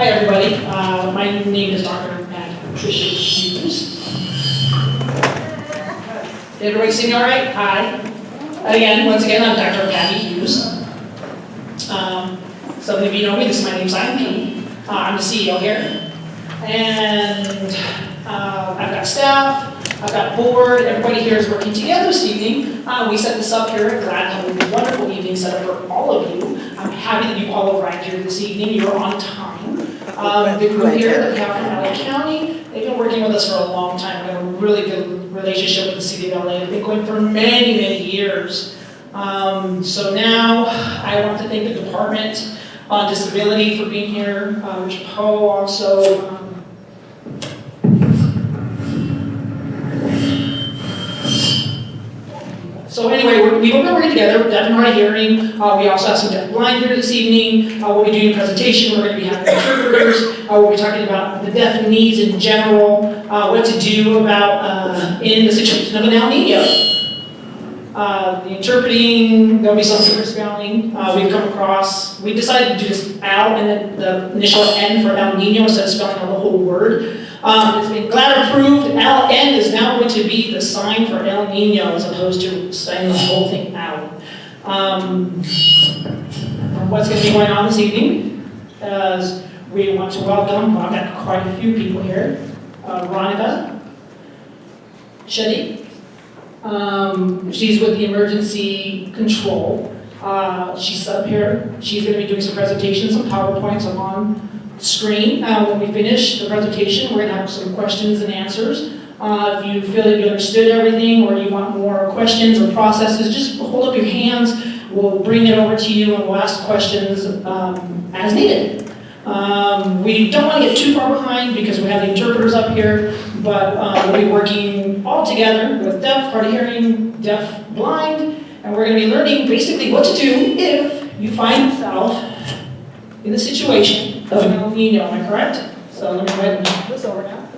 Hi, everybody. My name is Dr. Patricia Hughes. Did everybody see me all right? Hi. Once again, I'm Dr. Patty Hughes. Some of you know me. This is my name, Simon P. I'm the CEO here. And I've got staff, I've got board, everybody here is working together this evening. We set this up here. Glad to have a wonderful evening set up for all of you. I'm happy that you all arrived here this evening. You're on time. The group here that we have from LA County, they've been working with us for a long time. We have a really good relationship with the city of LA. They've been going for many, many years. So now I want to thank the Department on Disability for being here, Richard Poe also. So anyway, we've been working together, deaf and hard of hearing. We also have some deaf and blind here this evening. We'll be doing a presentation. We're going to be having interpreters. We'll be talking about the deaf needs in general, what to do about in the situation of an El Nino. The interpreting, there'll be some different spelling we've come across. We decided to do this Al and then the initial N for El Nino instead of spelling out the whole word. It's been GLAD approved. LN is now going to be the sign for El Nino as opposed to saying the whole thing out. What's going to be going on this evening is we want to welcome, I've got quite a few people here, Ronica Shetty. She's with the emergency control. She's up here. She's going to be doing some presentations, some PowerPoints up on screen. When we finish the presentation, we're going to have some questions and answers. If you feel that you understood everything or you want more questions or processes, just hold up your hands. We'll bring it over to you and we'll ask questions as needed. We don't want to get too far behind because we have the interpreters up here, but we'll be working all together with deaf, hard of hearing, deaf, blind, and we're going to be learning basically what to do if you find yourself in the situation of an El Nino. Am I correct? So let me go ahead and move this over now.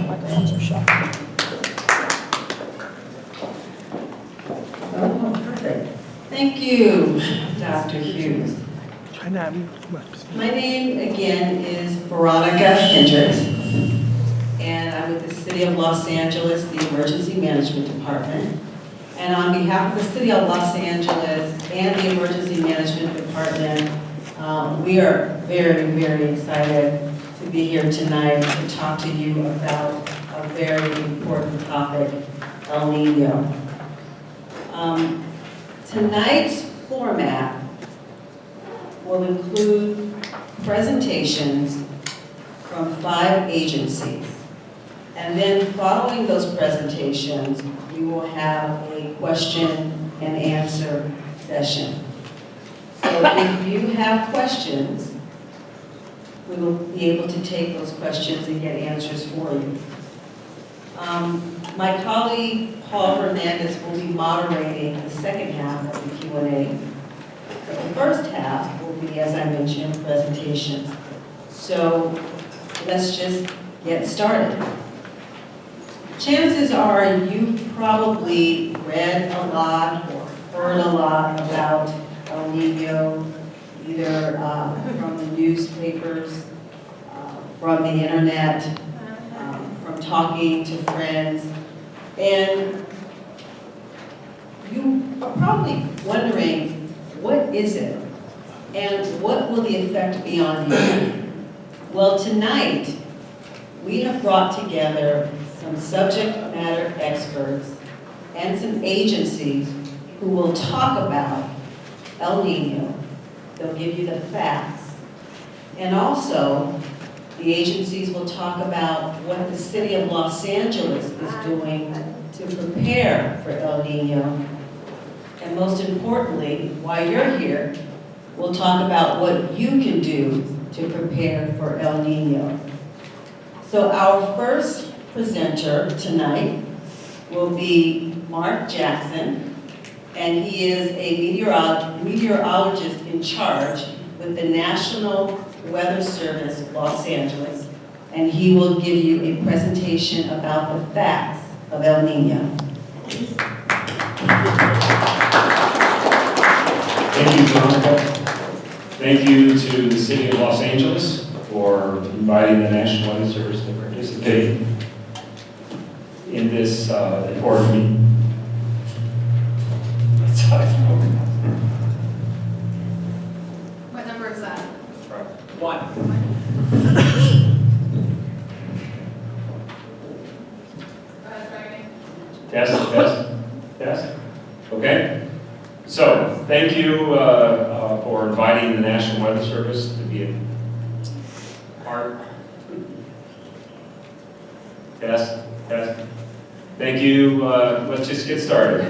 Microphones are shut. Oh, perfect. Thank you, Dr. Hughes. My name, again, is Veronica Hendricks, and I'm with the City of Los Angeles, the Emergency Management Department. And on behalf of the City of Los Angeles and the Emergency Management Department, we are very, very excited to be here tonight to talk to you about a very important topic, El Nino. Tonight's format will include presentations from 5 agencies. And then following those presentations, we will have a question and answer session. So if you have questions, we will be able to take those questions and get answers for you. My colleague, Paul Hernandez, will be moderating the second half of the Q&A. The first half will be, as I mentioned, presentations. So let's just get started. Chances are you've probably read a lot or heard a lot about El Nino, either from the newspapers, from the internet, from talking to friends. And you are probably wondering, what is it? And what will the effect be on you? Well, tonight, we have brought together some subject matter experts and some agencies who will talk about El Nino. They'll give you the facts. And also, the agencies will talk about what the City of Los Angeles is doing to prepare for El Nino. And most importantly, while you're here, we'll talk about what you can do to prepare for El Nino. So our first presenter tonight will be Mark Jackson, and he is a meteorologist in charge with the National Weather Service Los Angeles, and he will give you a presentation about the facts of El Nino. Thank you, Veronica. Thank you to the City of Los Angeles for inviting the National Weather Service to participate in this important meeting. What number is that? One. Test. Okay. So, thank you for inviting the National Weather Service to be a part. Test. Thank you. Let's just get started.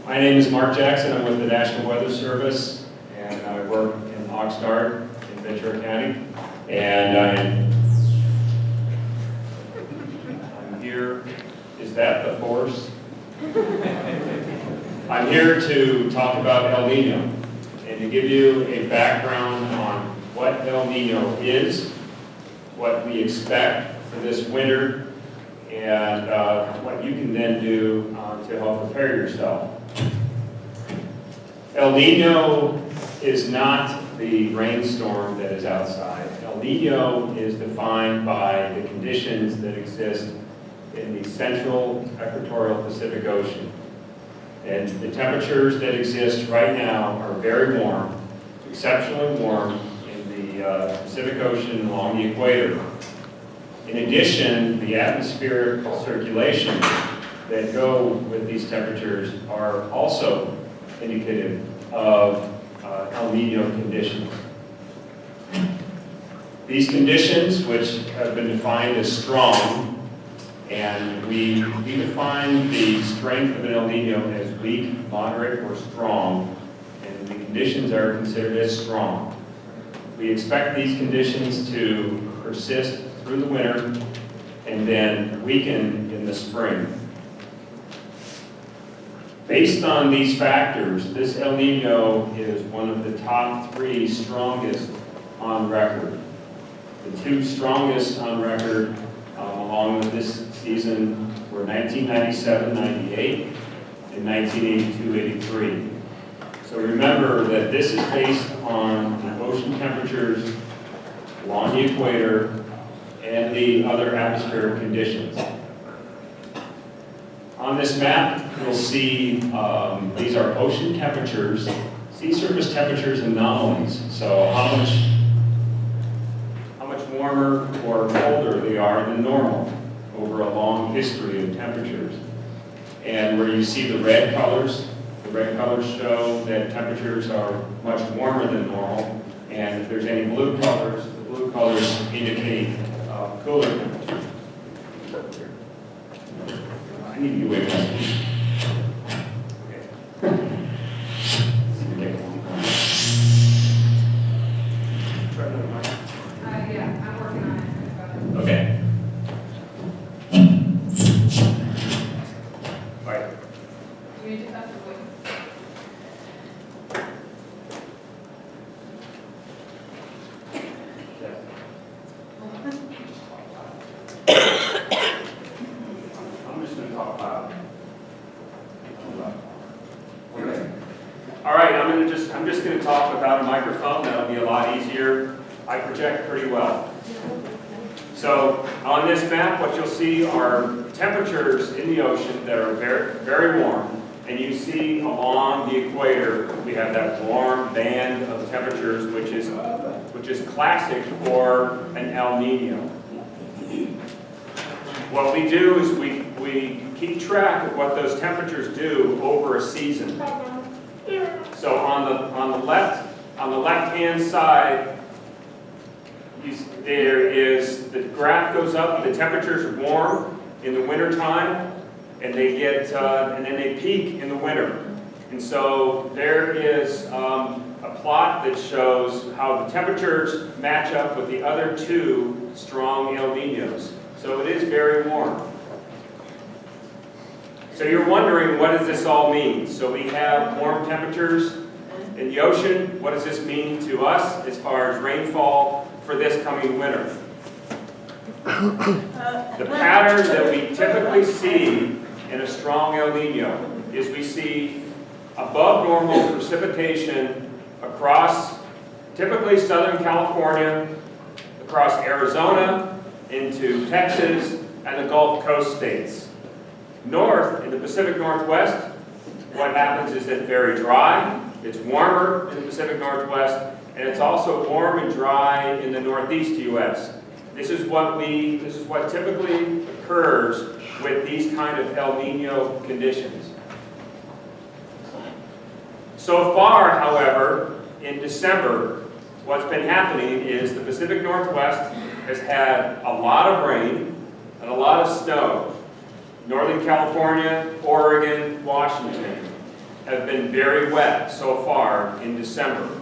My name is Mark Jackson. I'm with the National Weather Service, and I work in Oxnard in Ventura County. And I'm here. Is that the force? I'm here to talk about El Nino and to give you a background on what El Nino is, what we expect for this winter, and what you can then do to help prepare yourself. El Nino is not the rainstorm that is outside. El Nino is defined by the conditions that exist in the central equatorial Pacific Ocean. And the temperatures that exist right now are very warm, exceptionally warm in the Pacific Ocean along the equator. In addition, the atmospheric circulation that go with these temperatures are also indicative of El Nino conditions. These conditions, which have been defined as strong, and we define the strength of an El Nino as weak, moderate, or strong, and the conditions are considered as strong. We expect these conditions to persist through the winter and then weaken in the spring. Based on these factors, this El Nino is one of the top 3 strongest on record. The 2 strongest on record along with this season were 1997-98 and 1982-83. So remember that this is based on the ocean temperatures along the equator and the other atmospheric conditions. On this map, you'll see these are ocean temperatures, sea surface temperatures anomalies. So how much warmer or colder they are than normal over a long history of temperatures. And where you see the red colors show that temperatures are much warmer than normal. And if there's any blue colors, the blue colors indicate cooler temperatures. I need to get away from this. Yeah, I'm working on it. Okay. All right. You need to cut the wood. I'm just going to talk loud. Okay. All right, I'm just going to talk without a microphone. That'll be a lot easier. I project pretty well. So on this map, what you'll see are temperatures in the ocean that are very, very warm. And you see along the equator, we have that warm band of temperatures, which is classic for an El Nino. What we do is we keep track of what those temperatures do over a season. So on the left-hand side, there is, the graph goes up, the temperatures are warm in the wintertime, and they get, and then they peak in the winter. And so there is a plot that shows how the temperatures match up with the other 2 strong El Ninos. So it is very warm. So you're wondering, what does this all mean? So we have warm temperatures in the ocean. What does this mean to us as far as rainfall for this coming winter? The pattern that we typically see in a strong El Nino is we see above normal precipitation across typically Southern California, across Arizona, into Texas, and the Gulf Coast states. North, in the Pacific Northwest, what happens is it's very dry, it's warmer in the Pacific Northwest, and it's also warm and dry in the Northeast U.S. This is what typically occurs with these kind of El Nino conditions. So far, however, in December, what's been happening is the Pacific Northwest has had a lot of rain and a lot of snow. Northern California, Oregon, Washington have been very wet so far in December.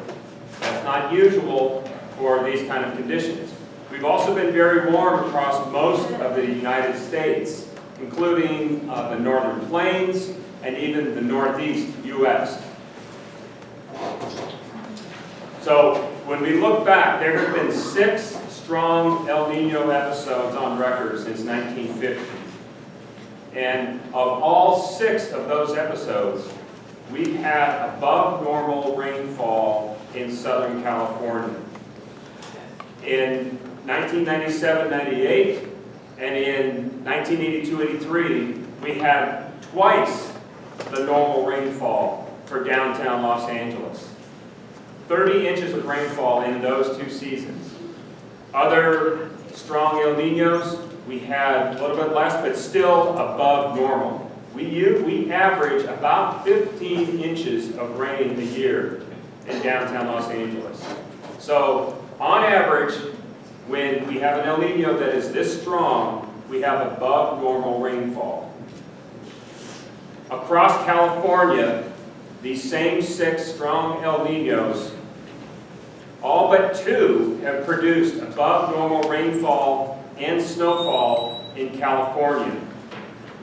That's not usual for these kind of conditions. We've also been very warm across most of the United States, including the northern plains and even the Northeast U.S. So when we look back, there have been 6 strong El Nino episodes on record since 1950. And of all 6 of those episodes, we've had above normal rainfall in Southern California. In 1997-98 and in 1982-83, we had twice the normal rainfall for downtown Los Angeles. 30 inches of rainfall in those 2 seasons. Other strong El Ninos, we had a little bit less, but still above normal. We average about 15 inches of rain a year in downtown Los Angeles. So, on average, when we have an El Nino that is this strong, we have above normal rainfall. Across California, these same 6 strong El Ninos, all but 2 have produced above normal rainfall and snowfall in California.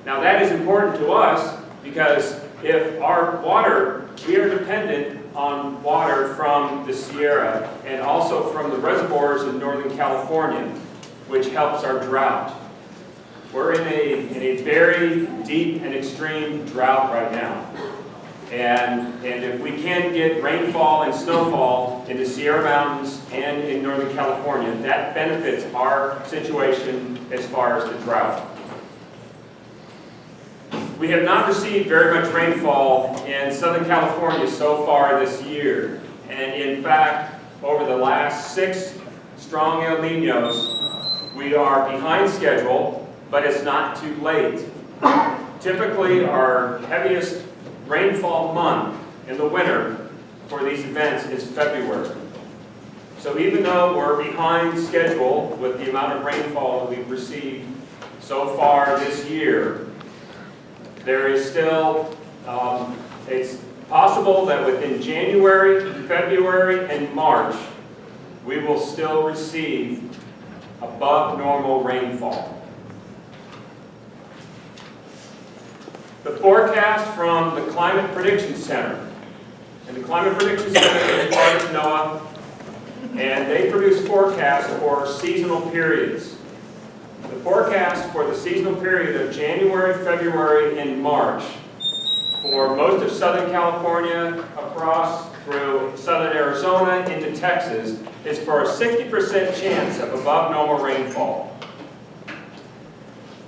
Now that is important to us because if our water, we are dependent on water from the Sierra and also from the reservoirs in Northern California, which helps our drought. We're in a very deep and extreme drought right now. And if we can get rainfall and snowfall in the Sierra Mountains and in Northern California, that benefits our situation as far as the drought. We have not received very much rainfall in Southern California so far this year. And in fact, over the last 6 strong El Ninos, we are behind schedule, but it's not too late. Typically, our heaviest rainfall month in the winter for these events is February. So even though we're behind schedule with the amount of rainfall that we've received so far this year, there is still, it's possible that within January, February, and March, we will still receive above normal rainfall. The forecast from the Climate Prediction Center, and the Climate Prediction Center is part of NOAA, and they produce forecasts for seasonal periods. The forecast for the seasonal period of January, February, and March for most of Southern California across through southern Arizona into Texas is for a 60% chance of above normal rainfall.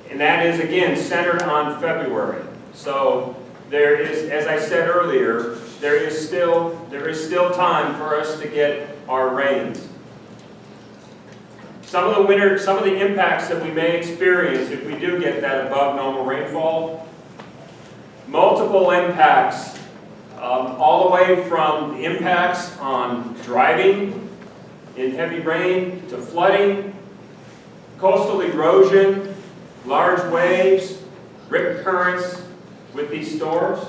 And that is, again, centered on February. So there is, as I said earlier, there is still time for us to get our rains. Some of the impacts that we may experience if we do get that above normal rainfall, multiple impacts, all the way from the impacts on driving in heavy rain to flooding, coastal erosion, large waves, rip currents with these storms.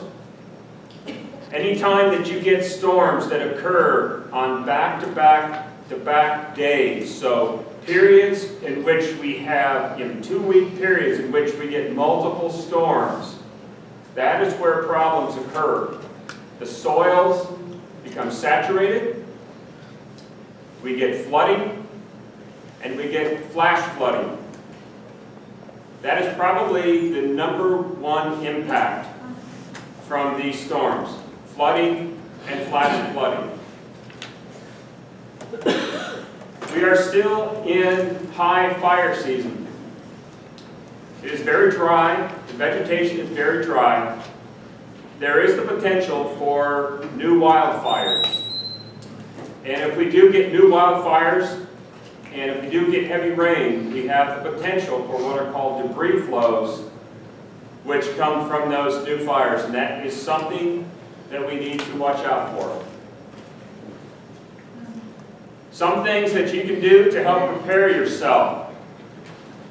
Anytime that you get storms that occur on back-to-back days, so periods in which we have, 2-week periods in which we get multiple storms, that is where problems occur. The soils become saturated, we get flooding, and we get flash flooding. That is probably the #1 impact from these storms, flooding and flash flooding. We are still in high fire season. It is very dry, the vegetation is very dry. There is the potential for new wildfires. And if we do get new wildfires, and if we do get heavy rain, we have the potential for what are called debris flows, which come from those new fires, and that is something that we need to watch out for. Some things that you can do to help prepare yourself.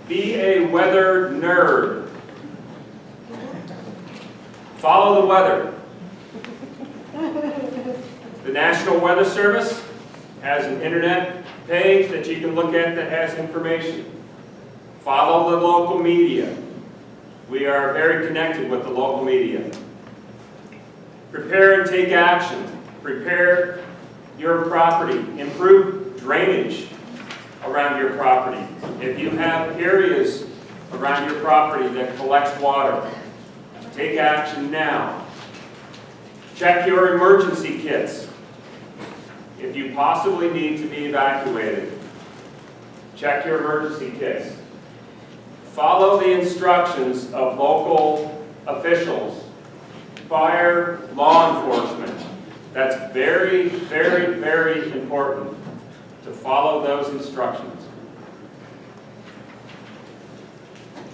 Be a weather nerd. Follow the weather. The National Weather Service has an internet page that you can look at that has information. Follow the local media. We are very connected with the local media. Prepare and take action. Prepare your property. Improve drainage around your property. If you have areas around your property that collects water, take action now. Check your emergency kits. If you possibly need to be evacuated, check your emergency kits. Follow the instructions of local officials, fire, law enforcement. That's very, very, very important to follow those instructions.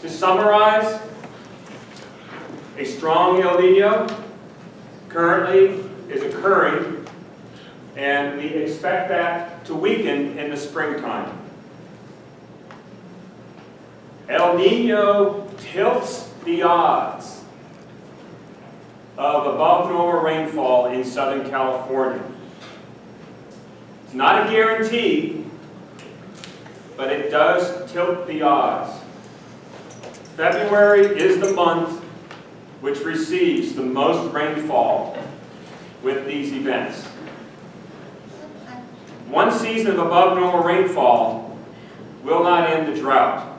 To summarize, a strong El Niño currently is occurring, and we expect that to weaken in the springtime. El Niño tilts the odds of above normal rainfall in Southern California. It's not a guarantee, but it does tilt the odds. February is the month which receives the most rainfall with these events. One season of above normal rainfall will not end the drought.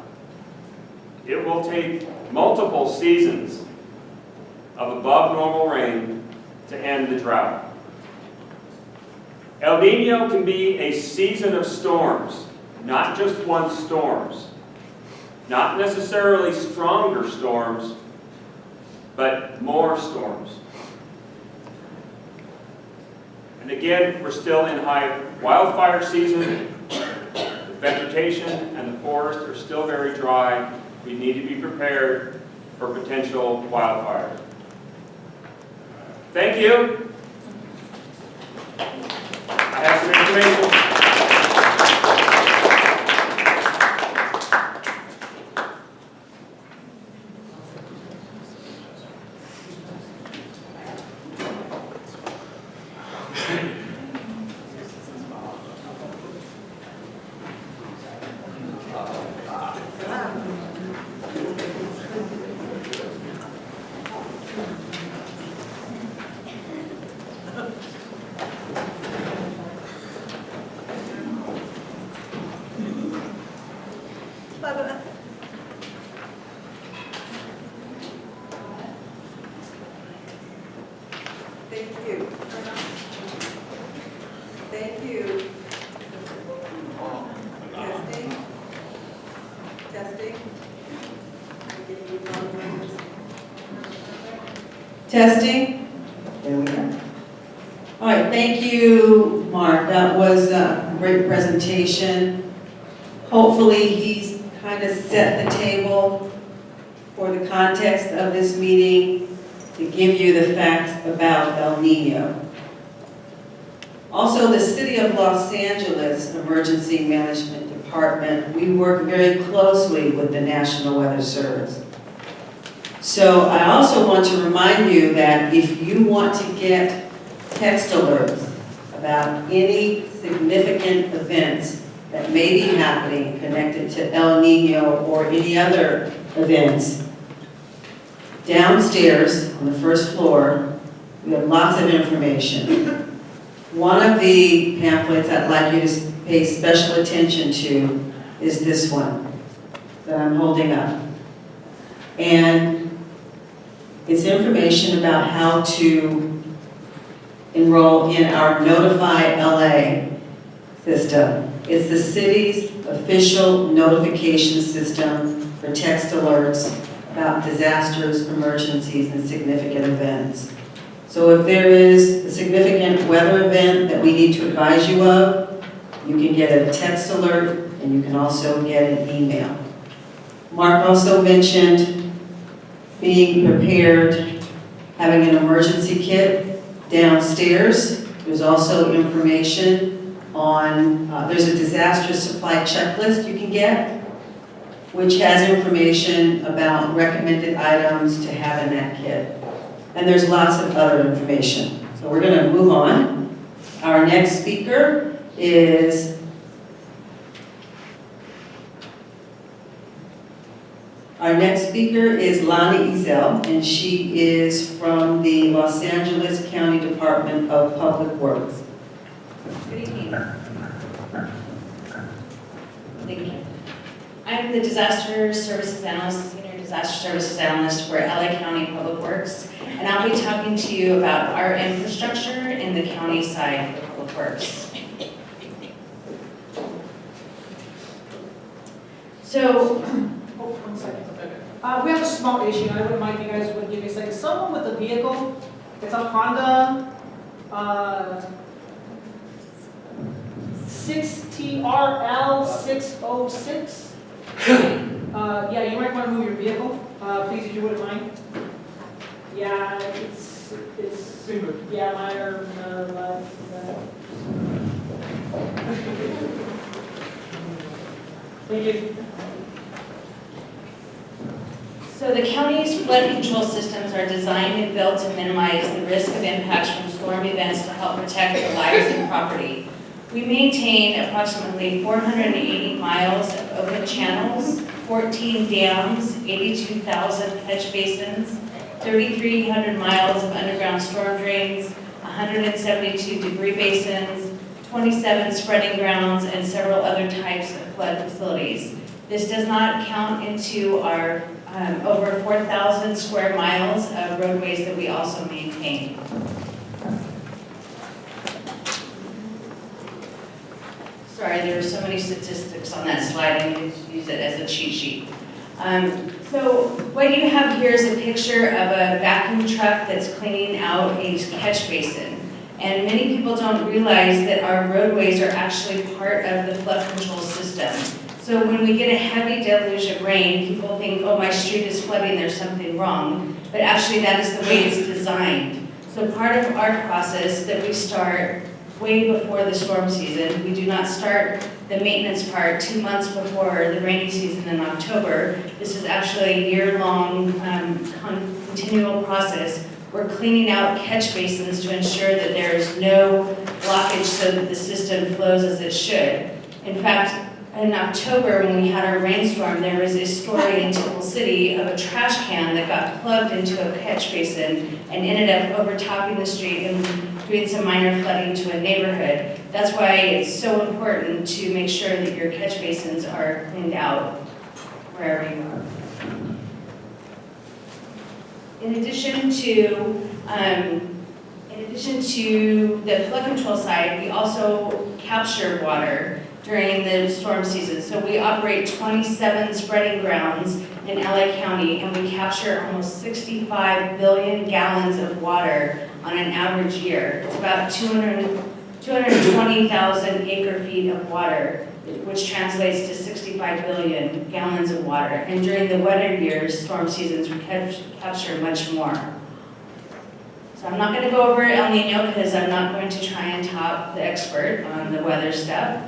It will take multiple seasons of above normal rain to end the drought. El Niño can be a season of storms, not just one storms, not necessarily stronger storms, but more storms. And again, we're still in high wildfire season. The vegetation and the forest are still very dry. We need to be prepared for potential wildfires. Thank you. I have some information. Thank you. Thank you. Testing. Testing. Testing. There we go. All right, thank you, Mark. That was a great presentation. Hopefully he's kind of set the table for the context of this meeting to give you the facts about El Niño. Also, the City of Los Angeles Emergency Management Department, we work very closely with the National Weather Service. So I also want to remind you that if you want to get text alerts about any significant events that may be happening connected to El Niño or any other events, downstairs on the first floor, we have lots of information. One of the pamphlets I'd like you to pay special attention to is this one that I'm holding up. And it's information about how to enroll in our Notify LA system. It's the city's official notification system for text alerts about disasters, emergencies, and significant events. So if there is a significant weather event that we need to advise you of, you can get a text alert and you can also get an email. Mark also mentioned being prepared, having an emergency kit downstairs. There's also information on, there's a disaster supply checklist you can get, which has information about recommended items to have in that kit. And there's lots of other information. So we're going to move on. Our next speaker is Lonnie Ezel, and she is from the Los Angeles County Department of Public Works. Good evening. Thank you. I'm the Disaster Services Analyst, Senior Disaster Services Analyst for LA County Public Works, and I'll be talking to you about our infrastructure in the county side for Public Works. So, One second. We have a small issue, and I wouldn't mind if you guys would give me a second. Someone with a vehicle, it's a Honda 6TRL606. Yeah, you might want to move your vehicle, please, if you wouldn't mind. Yeah, it's yeah, mine are, Thank you. So the county's flood control systems are designed and built to minimize the risk of impacts from storm events to help protect the lives and property. We maintain approximately 480 miles of open channels, 14 dams, 82,000 catch basins, 3,300 miles of underground storm drains, 172 debris basins, 27 spreading grounds, and several other types of flood facilities. This does not count into our over 4,000 square miles of roadways that we also maintain. Sorry, there were so many statistics on that slide, I needed to use it as a cheat sheet. So what you have here is a picture of a vacuum truck that's cleaning out a catch basin. And many people don't realize that our roadways are actually part of the flood control system. So when we get a heavy deluge of rain, people think, oh, my street is flooding, there's something wrong. But actually that is the way it's designed. So part of our process that we start way before the storm season, we do not start the maintenance part 2 months before the rainy season in October. This is actually a year-long continual process. We're cleaning out catch basins to ensure that there's no blockage so that the system flows as it should. In fact, in October, when we had our rainstorm, there was a story in Temple City of a trash can that got plugged into a catch basin and ended up overtopping the street and doing some minor flooding to a neighborhood. That's why it's so important to make sure that your catch basins are cleaned out wherever you are. In addition to the flood control side, we also capture water during the storm season. So we operate 27 spreading grounds in LA County, and we capture almost 65 billion gallons of water on an average year. It's about 220,000 acre feet of water, which translates to 65 billion gallons of water. And during the wetter years, storm seasons, we capture much more. So I'm not going to go over El Nino because I'm not going to try and top the expert on the weather stuff.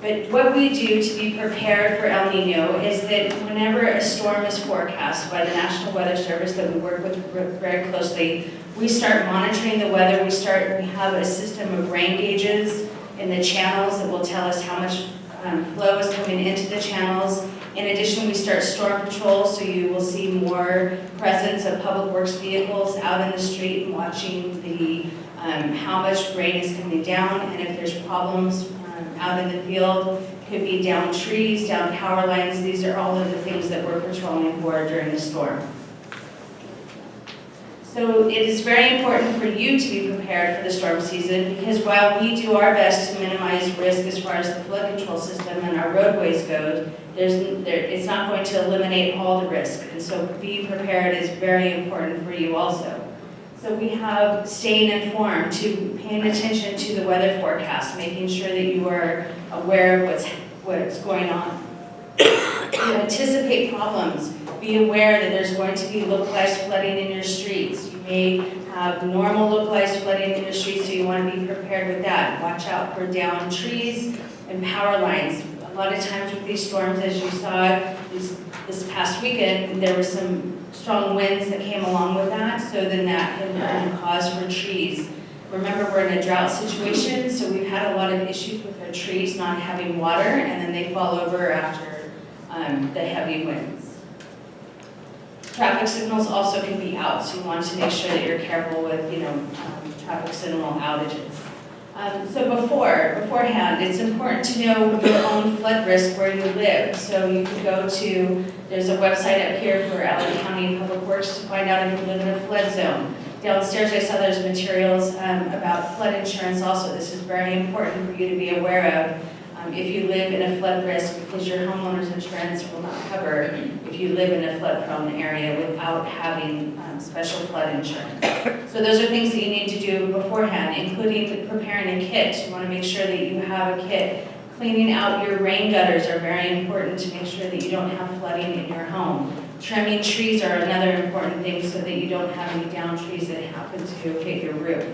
But what we do to be prepared for El Nino is that whenever a storm is forecast by the National Weather Service that we work with very closely, we start monitoring the weather. We have a system of rain gauges in the channels that will tell us how much flow is coming into the channels. In addition, we start storm patrol, so you will see more presence of public works vehicles out in the street watching the how much rain is coming down, and if there's problems out in the field, could be down trees, down power lines. These are all of the things that we're patrolling for during the storm. So it is very important for you to be prepared for the storm season, because while we do our best to minimize risk as far as the flood control system and our roadways go, it's not going to eliminate all the risk. And so being prepared is very important for you also. So we have staying informed, to paying attention to the weather forecast, making sure that you are aware of what's going on. To anticipate problems, be aware that there's going to be localized flooding in your streets. You may have normal localized flooding in your streets, so you want to be prepared with that. Watch out for downed trees and power lines. A lot of times with these storms, as you saw this past weekend, there were some strong winds that came along with that, so then that can cause for trees. Remember, we're in a drought situation, so we've had a lot of issues with our trees not having water, and then they fall over after the heavy winds. Traffic signals also can be out, so you want to make sure that you're careful with, traffic signal outages. So beforehand, it's important to know your own flood risk where you live. So you can go to, there's a website up here for LA County Public Works to find out if you live in a flood zone. Downstairs, I saw there's materials about flood insurance also. This is very important for you to be aware of. If you live in a flood risk, because your homeowner's insurance will not cover if you live in a flood-prone area without having special flood insurance. So those are things that you need to do beforehand, including preparing a kit. You want to make sure that you have a kit. Cleaning out your rain gutters are very important to make sure that you don't have flooding in your home. Trimming trees are another important thing so that you don't have any downed trees that happen to hit your roof.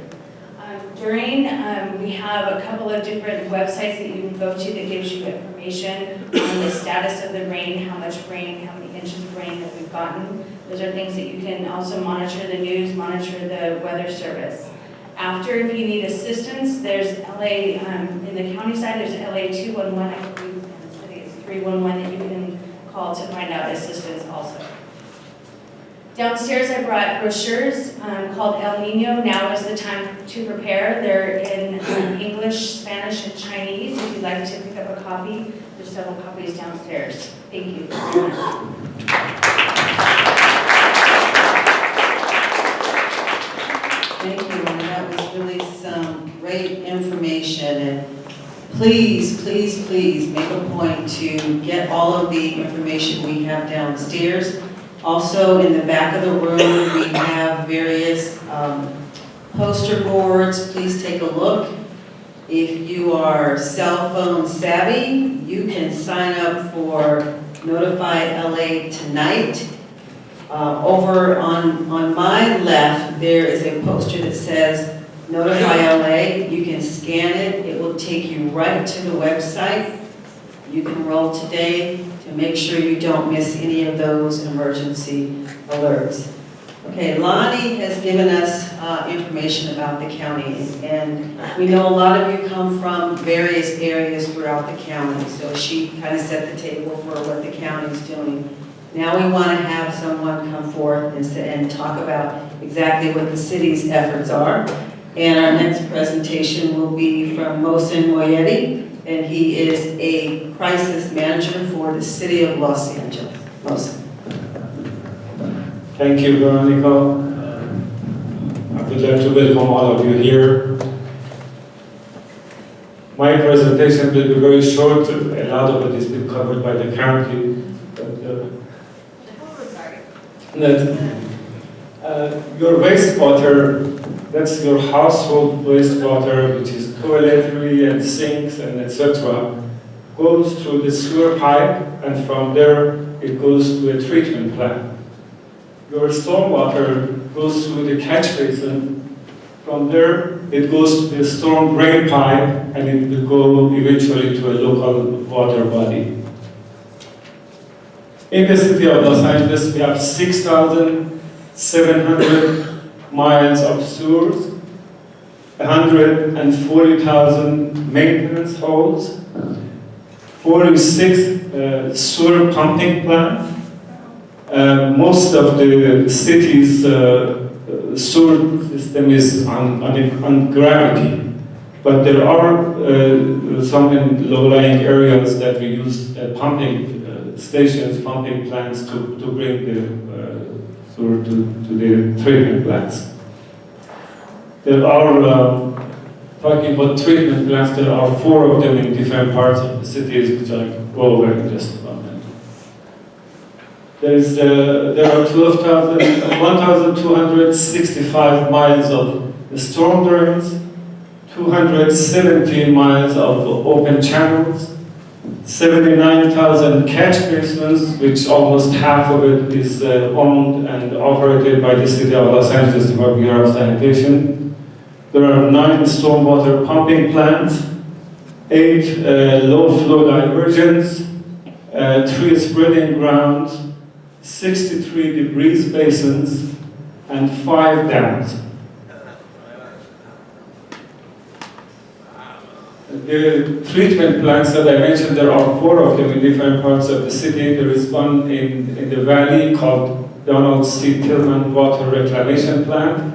We have a couple of different websites that you can go to that gives you information on the status of the rain, how much rain, how many inches of rain that we've gotten. Those are things that you can also monitor the news, monitor the weather service. After, if you need assistance, there's LA, in the county side, there's LA 211, I believe, in the city it's 311 that you can call to find out assistance also. Downstairs, I brought brochures called El Nino, Now is the Time to Prepare. They're in English, Spanish, and Chinese. If you'd like to pick up a copy, there's several copies downstairs. Thank you. Thank you, and that was really some great information. And please, please, please make a point to get all of the information we have downstairs. Also, in the back of the room, we have various poster boards. Please take a look. If you are cell phone savvy, you can sign up for Notify LA Tonight. Over on my left, there is a poster that says Notify LA. You can scan it. It will take you right to the website. You can enroll today to make sure you don't miss any of those emergency alerts. Okay, Lonnie has given us information about the county, and we know a lot of you come from various areas throughout the county, so she kind of set the table for what the county's doing. Now we want to have someone come forth and talk about exactly what the city's efforts are. And our next presentation will be from Mohsen Moyetti, and he is a crisis manager for the city of Los Angeles. Mohsen. Thank you, Veronica. I would like to welcome all of you here. My presentation will be very short. A lot of it has been covered by the county. Your wastewater, that's your household wastewater, which is toiletry and sinks and etc., goes through the sewer pipe, and from there it goes to a treatment plant. Your stormwater goes through the catch basin. From there it goes to the storm drain pipe, and it will go eventually to a local water body. In the city of Los Angeles, we have 6,700 miles of sewers, 140,000 maintenance holes, 46 sewer pumping plants. Most of the city's sewer system is on gravity, but there are some in low-lying areas that we use pumping stations, pumping plants to bring the sewer to the treatment plants. There are, talking about treatment plants, there are 4 of them in different parts of the cities, which I'll go over in just a moment. There are 1,265 miles of storm drains, 217 miles of open channels, 79,000 catch basins, which almost half of it is owned and operated by the City of Los Angeles Department of Sanitation. There are 9 stormwater pumping plants, 8 low-flow diversions, 3 spreading grounds, 63 debris basins, and 5 dams. The treatment plants that I mentioned, there are 4 of them in different parts of the city. There is one in the valley called Donald C. Tillman Water Reclamation Plant.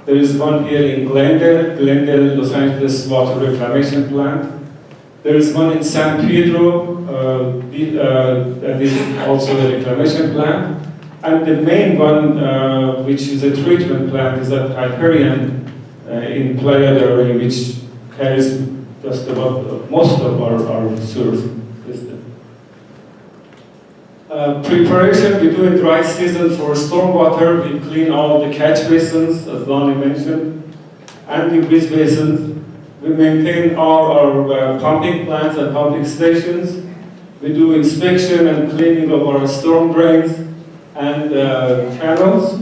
There is one here in Glendale, Los Angeles Water Reclamation Plant. There is one in San Pedro, that is also a reclamation plant. And the main one, which is a treatment plant, is at Hyperion in Playa del Rey, which carries just about most of our sewer system. Preparation, we do in dry season for stormwater. We clean all the catch basins, as Lonnie mentioned, and the debris basins. We maintain all our pumping plants and pumping stations. We do inspection and cleaning of our storm drains and channels.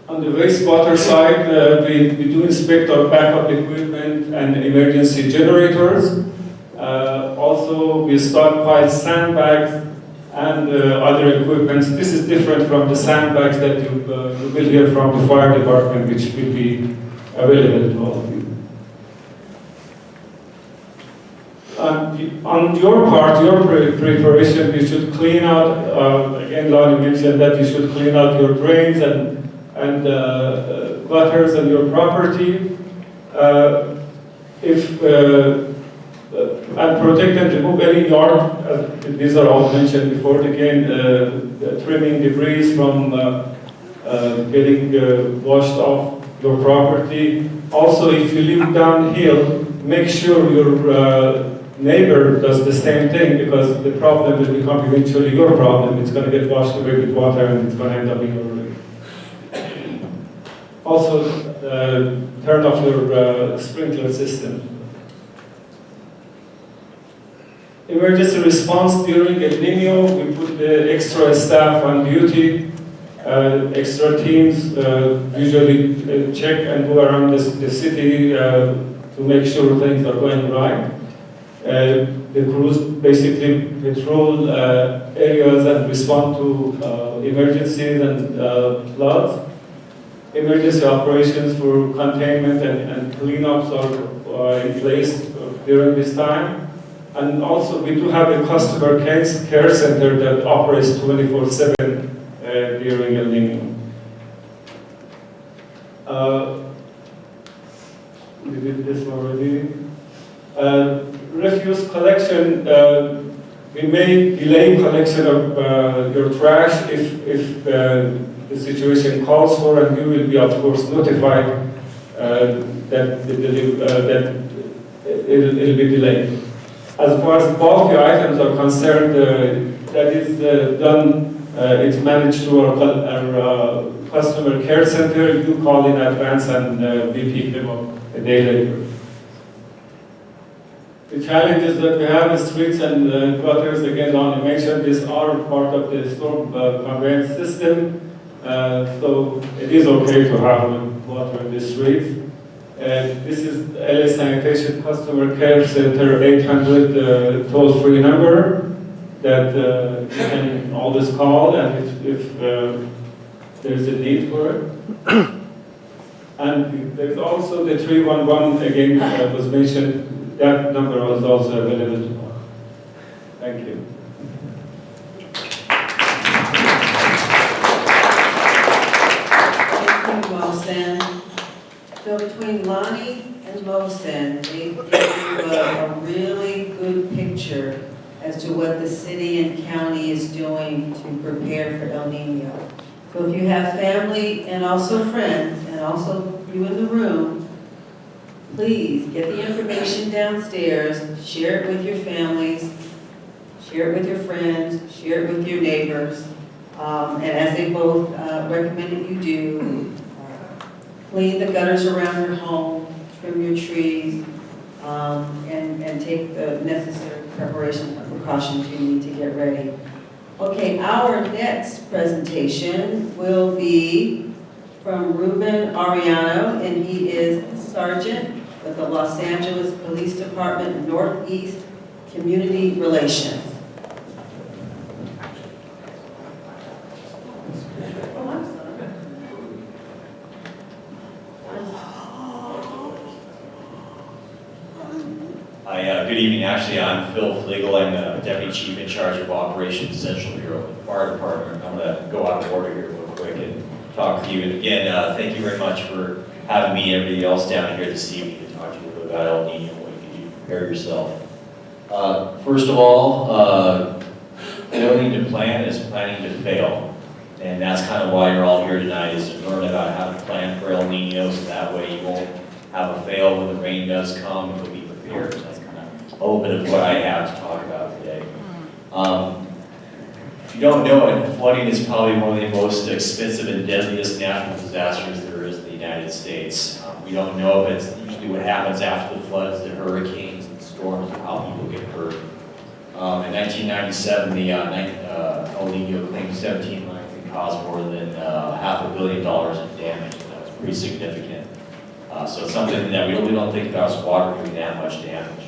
On the wastewater side, we do inspect our backup equipment and emergency generators. Also, we stockpile sandbags and other equipment. This is different from the sandbags that you will hear from the fire department, which will be available to all of you. On your part, your preparation, you should clean out, again, Lonnie mentioned that you should clean out your drains and gutters and your property. And protect and remove any yard, these are all mentioned before, again, trimming debris from getting washed off your property. Also, if you live downhill, make sure your neighbor does the same thing, because the problem will become eventually your problem. It's going to get washed away with water and it's going to end up in your room. Also, turn off your sprinkler system. Emergency response during El Nino, we put the extra staff on duty. Extra teams usually check and go around the city to make sure things are going right. The crews basically patrol areas and respond to emergencies and floods. Emergency operations for containment and cleanups are in place during this time. And also, we do have a customer care center that operates 24/7 during El Nino. We did this already. Refuse collection, we may delay collection of your trash if the situation calls for, and you will be, of course, notified that it'll be delayed. As far as bulky items are concerned, that is done, it's managed through our customer care center. You call in advance and we pick them up a day later. The challenges that we have in streets and gutters, again, Lonnie mentioned, these are part of the storm conveyance system. So it is okay to have water in the streets. This is LA Sanitation Customer Care Center 800 toll-free number that you can always call, and if there's a need for it. And there's also the 311, again, that was mentioned. That number was also available to call. Thank you. Thank you, Mohsen. So between Lonnie and Mohsen, they gave you a really good picture as to what the city and county is doing to prepare for El Nino. So if you have family and also friends, and also you in the room, please get the information downstairs, share it with your families, share it with your friends, share it with your neighbors. And as they both recommended you do, clean the gutters around your home, trim your trees, and take the necessary preparation and precautions you need to get ready. Okay, our next presentation will be from Ruben Ariano, and he is Sergeant with the Los Angeles Police Department Northeast Community Relations. Hi, good evening. Actually, I'm Phil Flegel. I'm the Deputy Chief in charge of Operations Central Bureau of the Fire Department. I'm going to go out of order here real quick and talk to you. And again, thank you very much for having me and everybody else down here this evening to talk to you a little bit about El Nino and what you can do to prepare yourself. First of all, failing to plan is planning to fail. And that's kind of why you're all here tonight, is to learn about how to plan for El Nino, so that way you won't have a fail when the rain does come, and you'll be prepared. So that's kind of a little bit of what I have to talk about today. If you don't know it, flooding is probably one of the most expensive and deadliest natural disasters there is in the United States. We don't know if it's usually what happens after the floods, the hurricanes, and storms, and how people get hurt. In 1997, the El Nino claimed 17 lives and caused more than $500 million in damage. That was pretty significant. So it's something that we really don't think about water doing that much damage.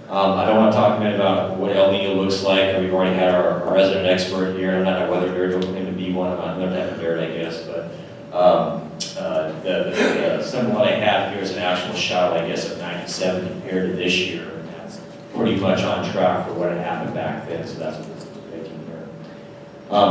I don't want to talk a minute about what El Nino looks like. We've already had our resident expert here. I'm not a weather nerd, don't claim to be one. I'm another type of nerd, I guess. But the symbol that I have here is an actual shot, I guess, of 97 compared to this year. And that's pretty much on track for what had happened back then. So that's what this is depicting here.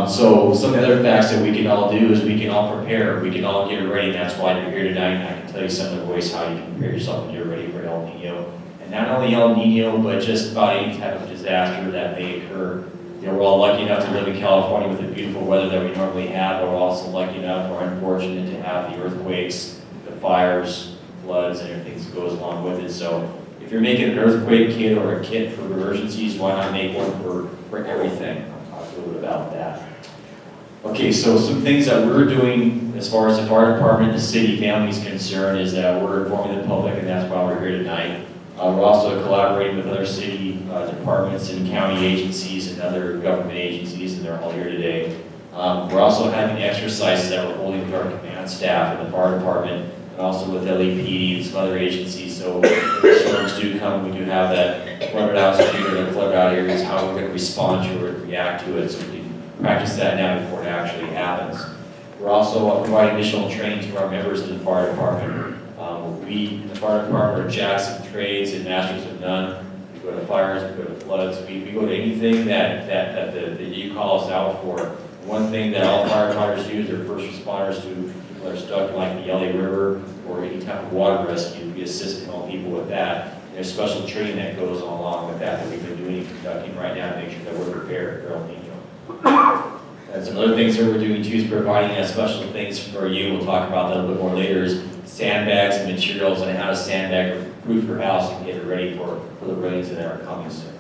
So some of the other facts that we can all do is we can all prepare. We can all get ready. And that's why you're here tonight. And I can tell you some of the ways how you can prepare yourself and get ready for El Nino. Not only El Nino, but just about any type of disaster that may occur. You know, we're all lucky enough to live in California with the beautiful weather that we normally have, but we're also lucky enough or unfortunate to have the earthquakes, the fires, floods, and everything that goes along with it. So if you're making an earthquake kit or a kit for emergencies, why not make one for everything? I'll talk a little bit about that. Okay, so some things that we're doing as far as the fire department and the city family is concerned is that we're informing the public, and that's why we're here tonight. We're also collaborating with other city departments and county agencies and other government agencies, and they're all here today. We're also having exercises that we're holding with our command staff in the fire department, and also with LAPD and some other agencies. So if the storms do come, we do have that flooded out security and flooded out areas, how we're going to respond to it, react to it, so we can practice that now before it actually happens. We're also providing additional training to our members in the fire department. We, in the fire department, are jacks of trades and masters of none. We go to fires, we go to floods, we go to anything that you call us out for. One thing that all firefighters do is they're first responders to people that are stuck in like the LA River or any type of water rescue. We assist all people with that. And there's special training that goes along with that we've been doing and conducting right now to make sure that we're prepared for El Nino. And some other things that we're doing too is providing special things for you. We'll talk about that a little bit more later. Is sandbags and materials and how to sandbag or proof your house and get it ready for the rains that are coming soon.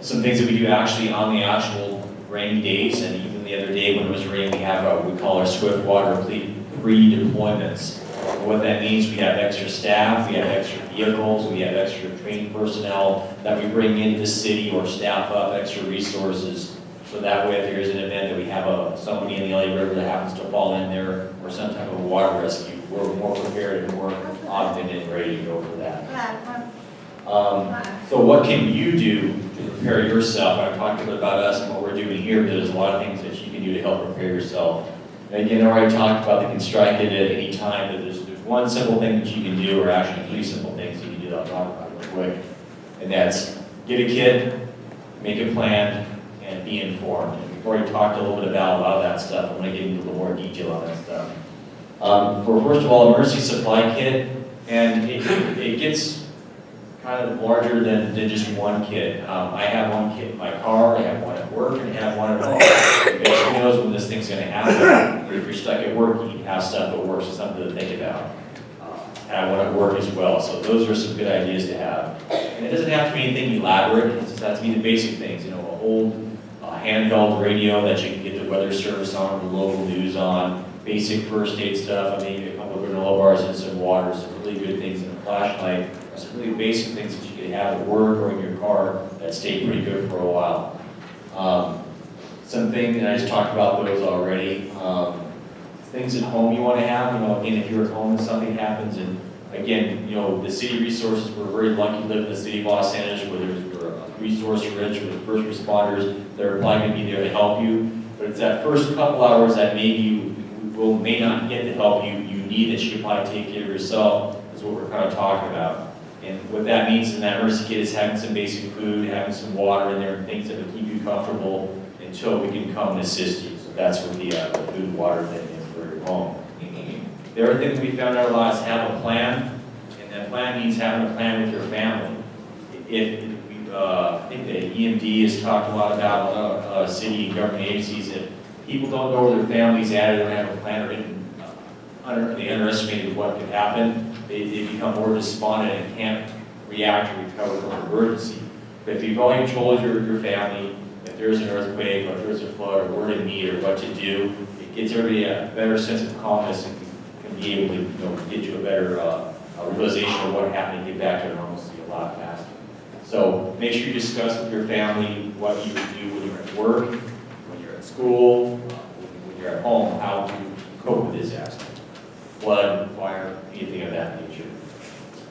Some things that we do actually on the actual rainy days, and even the other day when it was raining, we have what we call our swift water pre-deployments. What that means, we have extra staff, we have extra vehicles, we have extra trained personnel that we bring into the city or staff up extra resources. So that way, if there's an event that we have somebody in the LA River that happens to fall in there, or some type of water rescue, we're more prepared and more augmented and ready to go for that. So what can you do to prepare yourself? I've talked a bit about us and what we're doing here, but there's a lot of things that you can do to help prepare yourself. And again, I already talked about the construct it at any time, but there's one simple thing that you can do, or actually 3 simple things you can do that I'll talk about real quick. And that's get a kit, make a plan, and be informed. And we've already talked a little bit about a lot of that stuff. I'm going to get into a little more detail on that stuff. For first of all, emergency supply kit, and it gets kind of larger than just one kid. I have one kid in my car, I have one at work, and I have one at home. Because who knows when this thing's gonna happen. Or if you're stuck at work, you can have stuff at work, so something to think about. I have one at work as well, so those are some good ideas to have. And it doesn't have to be anything elaborate, it just has to be the basic things, you know, an old handheld radio that you can get the weather service on, the local news on, basic first aid stuff, maybe a couple of granola bars and some water, some really good things, and a flashlight, some really basic things that you could have at work or in your car that stay pretty good for a while. Something, and I just talked about those already, things at home you want to have, you know, again, if you're at home and something happens, and again, you know, the city resources, we're very lucky to live in the city of Los Angeles where we're resource rich with first responders that are probably going to be there to help you, but it's that first couple hours that maybe you may not get the help you need that you can probably take care of yourself, is what we're kind of talking about. And what that means in that emergency kit is having some basic food, having some water in there, and things that will keep you comfortable until we can come and assist you. So that's what the food and water thing is for your home. The other thing that we found out a lot is have a plan, and that plan means having a plan with your family. I think the EMD has talked a lot about city and government agencies. If people don't know where their family's at, or they don't have a plan, or they underestimated what could happen, they become more despondent and can't react or recover from an emergency. But if you've already told your family if there's an earthquake, or if there's a flood, or where to meet, or what to do, it gives everybody a better sense of calmness and can be able to, you know, get you a better realization of what happened and get back to normalcy a lot faster. So make sure you discuss with your family what you would do when you're at work, when you're at school, when you're at home, how to cope with disaster. Flood, fire, anything of that nature.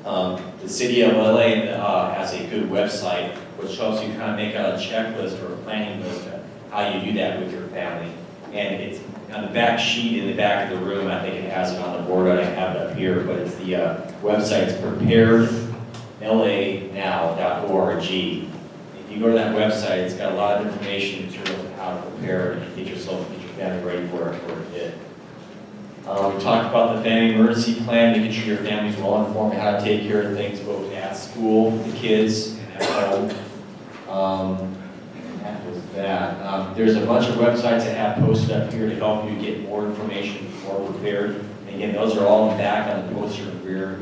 The city of LA has a good website which helps you kind of make a checklist or a planning list of how you do that with your family. And it's on the back sheet in the back of the room. I think it has it on the board. I don't have it up here, but it's the website's preparedlanow.org. If you go to that website, it's got a lot of information, materials on how to prepare and get yourself, get your family ready for it. We talked about the family emergency plan, making sure your family's well informed on how to take care of things both at school, with the kids, and at home. And that was that. There's a bunch of websites that have posted up here to help you get more information, more prepared. And again, those are all in the back on the poster in the rear of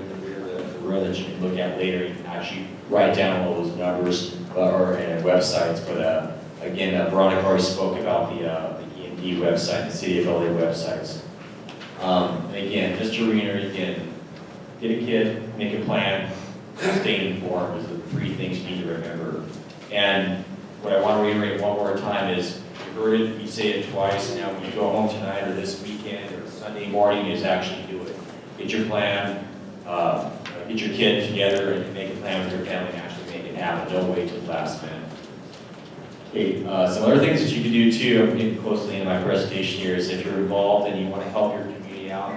the room that you can look at later. You can actually write down all those numbers and websites. But again, Veronica already spoke about the EMD website, the City of LA websites. Again, just to reiterate again, get a kid, make a plan, stay informed is the three things you need to remember. And what I want to reiterate one more time is, you heard it, you say it twice, now when you go home tonight or this weekend or Sunday morning is actually do it. Get your plan, get your kid together and make a plan with your family and actually make it happen. Don't wait till the last minute. Okay, some other things that you can do too, I'm getting closely into my presentation here, is if you're involved and you want to help your community out,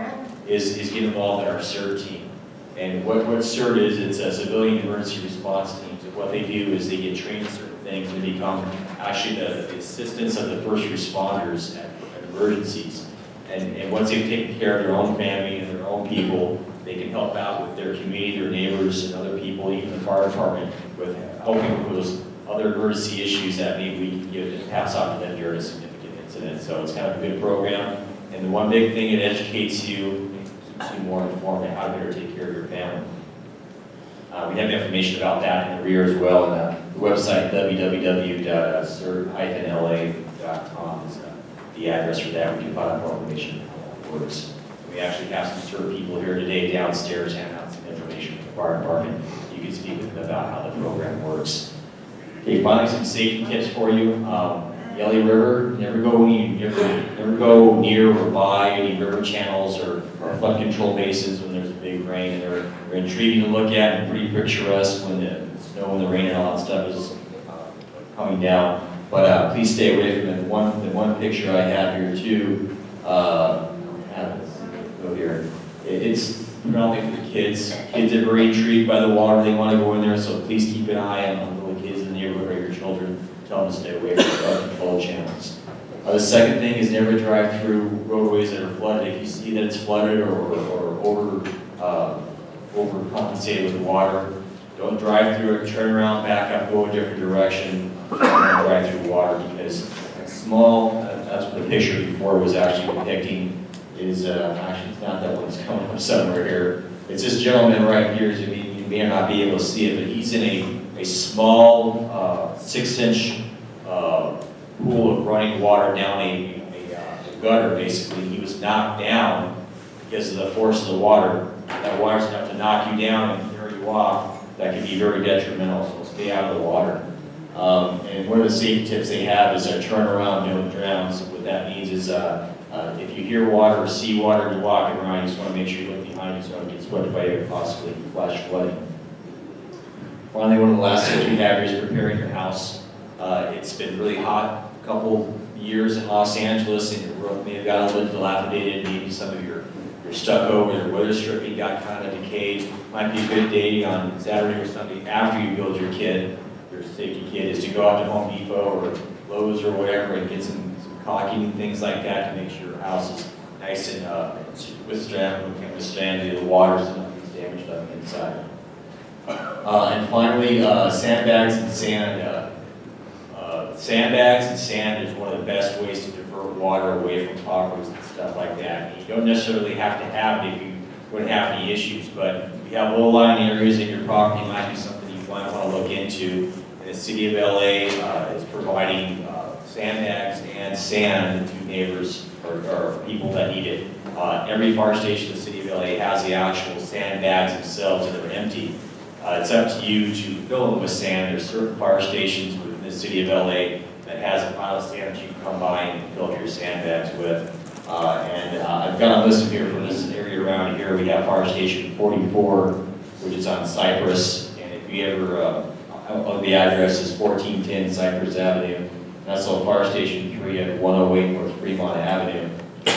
is get involved in our CERT team. And what CERT is, it's a civilian emergency response team. So what they do is they get trained in certain things and become actually the assistants of the first responders at emergencies. And once they've taken care of their own family and their own people, they can help out with their community, their neighbors, and other people, even the fire department, with helping with those other emergency issues that maybe we can give and pass on to them during a significant incident. So it's kind of a good program. And the one big thing, it educates you and keeps you more informed on how to better take care of your family. We have information about that in the rear as well, and the website www.cert-la.com is the address for that. We can find out more information on how that works. We actually have some CERT people here today downstairs handing out some information from the fire department. You can speak with them about how the program works. Okay, finally some safety tips for you. Yelly River, never go near or by any river channels or flood control basins when there's a big rain. And they're intriguing to look at and pretty picturesque when the snow and the rain and all that stuff is coming down. But please stay away from it. The one picture I have here too, go here. It's predominantly for the kids. Kids are very intrigued by the water. They want to go in there, so please keep an eye on the little kids in the neighborhood or your children. Tell them to stay away from flood control channels. The second thing is never drive through roadways that are flooded. If you see that it's flooded or overcompensated with water, Don't drive through it, turn around, back up, go a different direction, and drive through water, because a small, that's what the picture before was actually depicting, is, actually it's not that one, it's coming up somewhere here. It's this gentleman right here, so you may not be able to see it, but he's in a small 6-inch pool of running water down a gutter, basically. He was knocked down because of the force of the water. That water's enough to knock you down and carry you off. That can be very detrimental, so stay out of the water. And one of the safety tips they have is turn around, don't drown. So what that means is if you hear water or see water and you're walking around, you just want to make sure you look behind you so you don't get swept by it or possibly flash flooding. Finally, one of the last things we have here is preparing your house. It's been really hot a couple years in Los Angeles, and your roof may have got a little bit dilapidated, maybe some of your stucco or your weather stripping got kind of decayed. Might be a good day on Saturday or Sunday after you build your safety kit, is to go out to Home Depot or Lowe's or whatever and get some caulking and things like that to make sure your house is nice and can withstand the water, so nothing's damaged on the inside. And finally, sandbags and sand. Sandbags and sand is one of the best ways to divert water away from properties and stuff like that. You don't necessarily have to have it if you wouldn't have any issues, but if you have low-lying areas in your property, it might be something you might want to look into. And the city of LA is providing sandbags and sand to neighbors or people that need it. Every fire station in the city of LA has the actual sandbags themselves, and they're empty. It's up to you to fill them with sand. There's certain fire stations within the city of LA that has a pile of sand that you can come by and fill up your sandbags with. I've got a list here for this area around here. We have fire station 44, which is on Cypress. And if you ever, the address is 1410 Cypress Avenue. That's also fire station 3 at 108 North Fremont Avenue.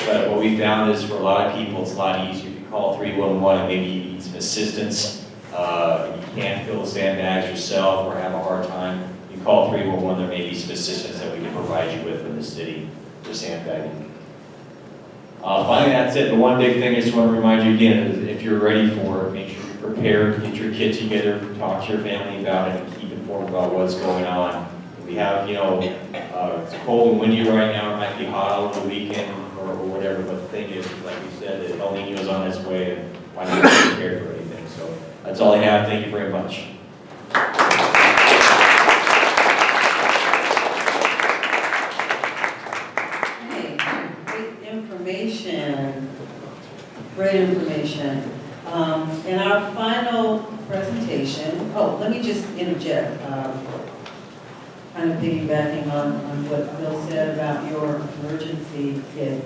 But what we found is for a lot of people, it's a lot easier if you call 311 and maybe you need some assistance. You can't fill the sandbags yourself or have a hard time. You call 311, there may be some assistance that we can provide you with in the city for sandbagging. Finally, that's it. The one big thing I just want to remind you again is if you're ready for it, make sure you're prepared, get your kit together, talk to your family about it, and keep informed about what's going on. We have, it's cold and windy right now. It might be hot over the weekend or whatever, but the thing is, like we said, that El Nino is on its way, and why not be prepared for anything? So that's all I have. Thank you very much. Great information. In our final presentation, let me just interject, kind of piggybacking on what Bill said about your emergency kit.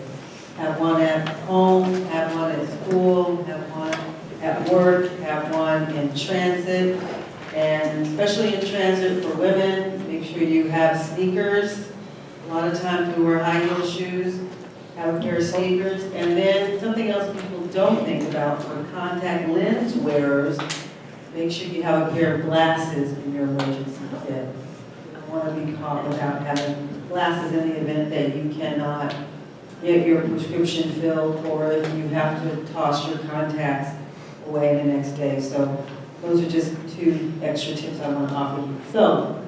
Have one at home, have one at school, have one at work, have one in transit, and especially in transit for women, make sure you have sneakers. A lot of times we wear high heel shoes. Have a pair of sneakers, and then something else people don't think about for contact lens wearers, make sure you have a pair of glasses in your emergency kit. You don't want to be caught without having glasses in the event that you cannot get your prescription filled, or if you have to toss your contacts away the next day. So those are just 2 extra tips I want to offer you. So,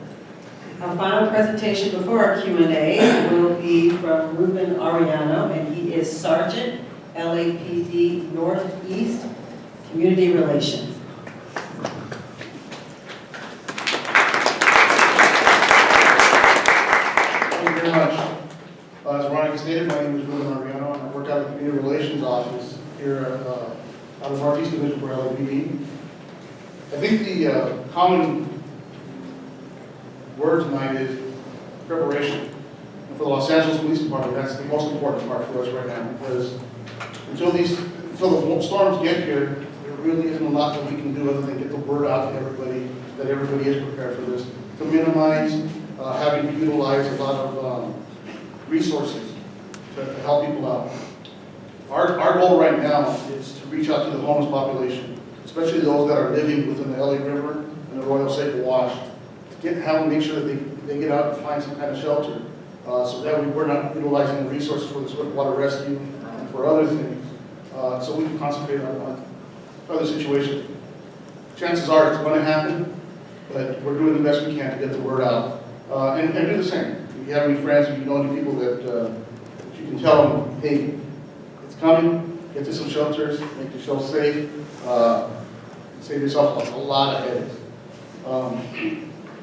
our final presentation before our Q&A will be from Ruben Ariano, and he is Sergeant, LAPD Northeast Community Relations. Thank you very much. As Ryan stated, my name is Ruben Ariano, and I work out of the Community Relations Office here out of Northeast Division for LAPD. I think the common word tonight is preparation. And for the Los Angeles Police Department, that's the most important part for us right now, because until the storms get here, there really isn't a lot that we can do other than get the word out to everybody that everybody is prepared for this, to minimize having to utilize a lot of resources to help people out. Our goal right now is to reach out to the homeless population, especially those that are living within the LA River and the Royal Sacred Wash. Have them make sure that they get out and find some kind of shelter, so that we're not utilizing the resources for the swift water rescue and for other things, so we can concentrate on other situations. chances are it's going to happen, but we're doing the best we can to get the word out. And do the same. If you have any friends, if you know any people that you can tell them, hey, it's coming, get to some shelters, make yourself safe, save yourself a lot of headaches.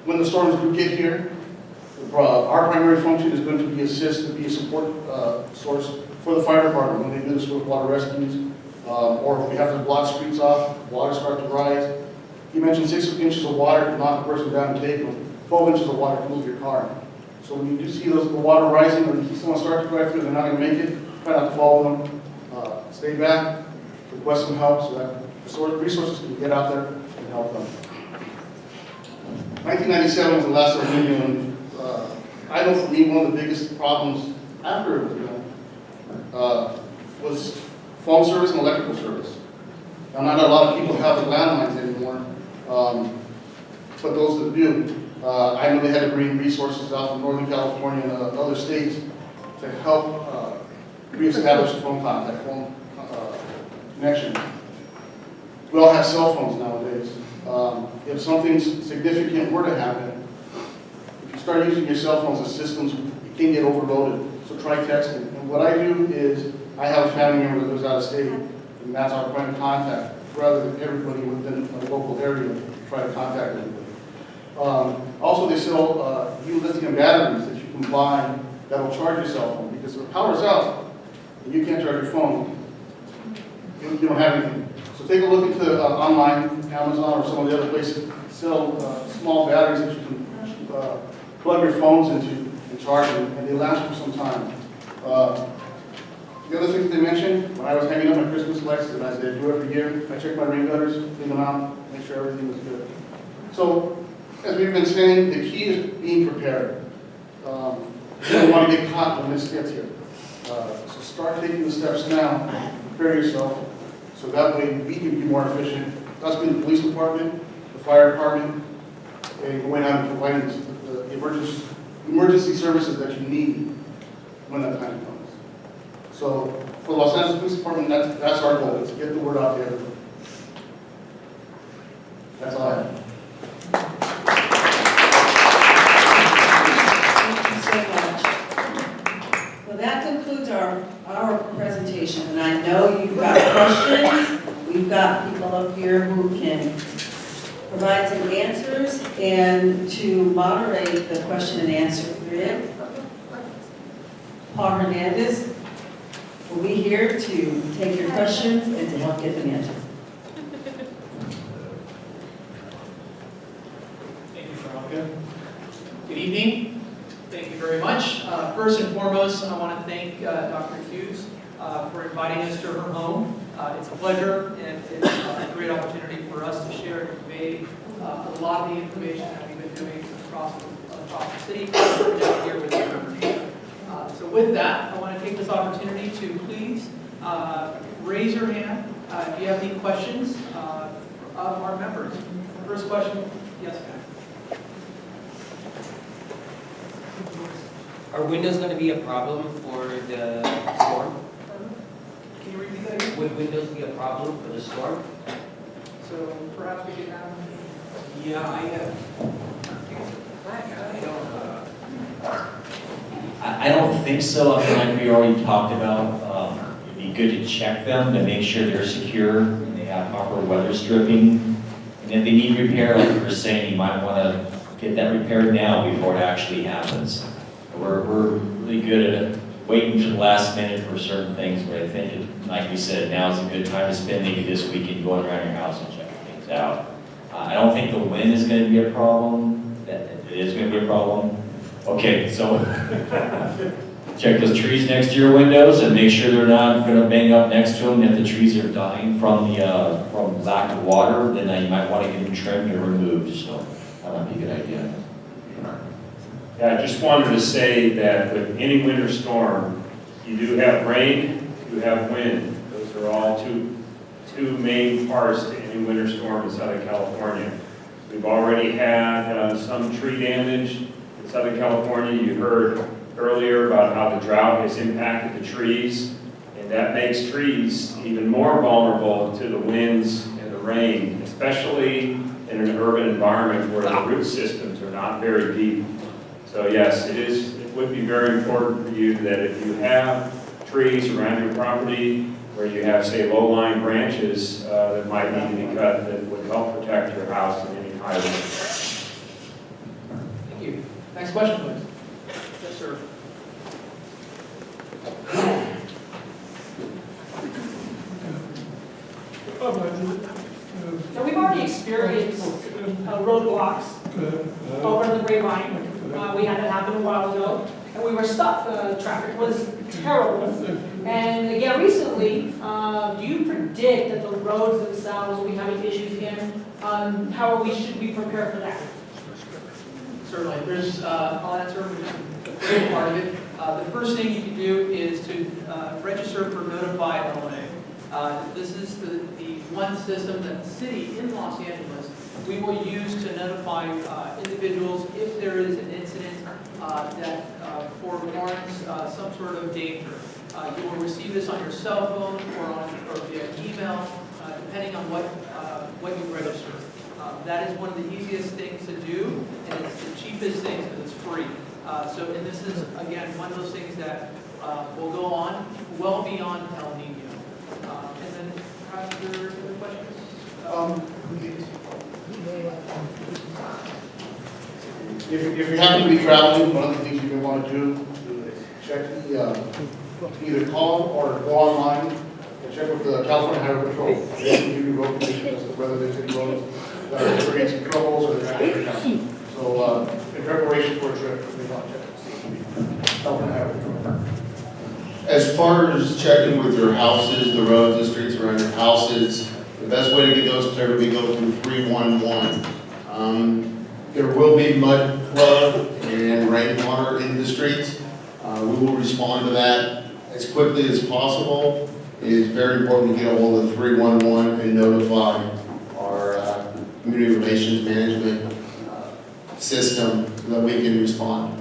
When the storms do get here, our primary function is going to be assist, to be a support source for the fire department when they do the swift water rescues, or if we have to block streets off, water start to rise. He mentioned 6 inches of water can knock a person down and take them. 12 inches of water can move your car. So when you do see the water rising, or you see someone start to drive through, they're not going to make it, try not to follow them. Stay back, request some help so that the resources can get out there and help them. 1997 was the last El Nino, and I know for me one of the biggest problems after it was done was phone service and electrical service. Now, not a lot of people have the landlines anymore, but those that do, I know they had to bring resources out from Northern California and other states to help reestablish the phone contact, phone connection. We all have cell phones nowadays. If something significant were to happen, if you start using your cell phones, the systems, it can get overloaded. So try texting. And what I do is, I have a family member that lives out of state, and that's our point of contact, rather than everybody within a local area try to contact everybody. Also, they sell new lithium batteries that you can buy that will charge your cell phone, because if the power's out and you can't charge your phone, you don't have anything. So take a look into online, Amazon or some of the other places sell small batteries that you can plug your phones into and charge them, and they last for some time. The other things they mentioned, when I was hanging up my Christmas lights, and as I do every year, I check my rain gutters, clean them out, make sure everything was good. So, as we've been saying, the key is being prepared. You don't want to get caught when this gets here. So start taking the steps now, prepare yourself, so that way we can be more efficient. Us being the police department, the fire department, and going out and providing the emergency services that you need when that time comes. So for the Los Angeles Police Department, that's our goal, is to get the word out there. That's all I have. Thank you so much. Well, that concludes our presentation, and I know you've got questions. We've got people up here who can provide some answers, and to moderate the question and answer period, Paul Hernandez will be here to take your questions and to help get them answered. Thank you, Veronica. Good evening. Thank you very much. First and foremost, I want to thank Dr. Hughes for inviting us to her home. It's a pleasure, and it's a great opportunity for us to share and convey a lot of the information that we've been doing across the city, down here with you. So with that, I want to take this opportunity to please raise your hand if you have any questions of our members. First question, yes, ma'am. Are windows going to be a problem for the storm? Can you repeat that again? Would windows be a problem for the storm? So perhaps we could have. Yeah, I don't think so. I mean, like we already talked about, it'd be good to check them to make sure they're secure and they have proper weather stripping. And if they need repair, like you were saying, you might want to get that repaired now before it actually happens. We're really good at waiting to the last minute for certain things, but I think, like we said, now is a good time to spend maybe this weekend going around your house and checking things out. I don't think the wind is going to be a problem. It is going to be a problem. Okay, so check those trees next to your windows and make sure they're not going to bang up next to them. If the trees are dying from lack of water, then you might want to get them trimmed or removed. So that might be a good idea. Yeah, I just wanted to say that with any winter storm, you do have rain, you have wind. Those are all two main parts to any winter storm in Southern California. We've already had some tree damage in Southern California. You heard earlier about how the drought has impacted the trees, and that makes trees even more vulnerable to the winds and the rain, especially in an urban environment where the root systems are not very deep. So yes, it would be very important for you that if you have trees around your property where you have, say, low-lying branches that might need to be cut, that would help protect your house in any high wind. Thank you. Next question, please. Yes, sir. So we've already experienced roadblocks over the Grapevine. We had it happen a while ago, and we were stuck. Traffic was terrible. And again, recently, do you predict that the roads themselves will be having issues again? How should we prepare for that? Certainly. I'll answer just a part of it. The first thing you can do is to register for Notify LA. This is the one system that the city in Los Angeles we will use to notify individuals if there is an incident that forewarns some sort of danger. You will receive this on your cell phone or via email, depending on what you register. That is one of the easiest things to do, and it's the cheapest thing because it's free. And this is, again, one of those things that will go on well beyond El Nino. And then, perhaps there are other questions? If you happen to be traveling, one of the things you're going to want to do is check either call or go online and check with the California Highway Patrol. They can give you road conditions as to whether there's any roads that are experiencing troubles or they're actually down. So in preparation for a trip, we want to check with California Highway Patrol. As far as checking with your houses, the roads, the streets around your houses, the best way to get those cleared would be go through 311. There will be mud flow and rainwater in the streets. We will respond to that as quickly as possible. It is very important to get a hold of 311 and notify our community relations management system so that we can respond.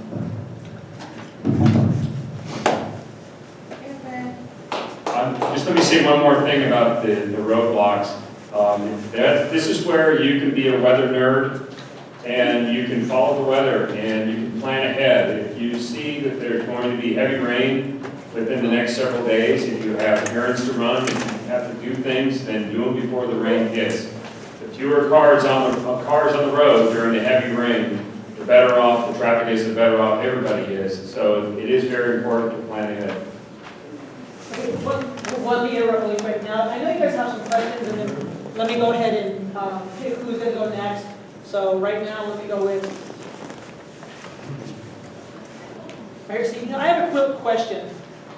Just let me say one more thing about the roadblocks. This is where you can be a weather nerd and you can follow the weather and you can plan ahead. If you see that there's going to be heavy rain within the next several days, if you have errands to run, if you have to do things, then do them before the rain hits. The fewer cars on the road during the heavy rain, the better off the traffic is, the better off everybody is. So it is very important to plan ahead. Okay, one meter really quick. Now, I know you guys have some questions, and then let me go ahead and pick who's going to go next. So right now, let me go with. Right here, Steve. I have a quick question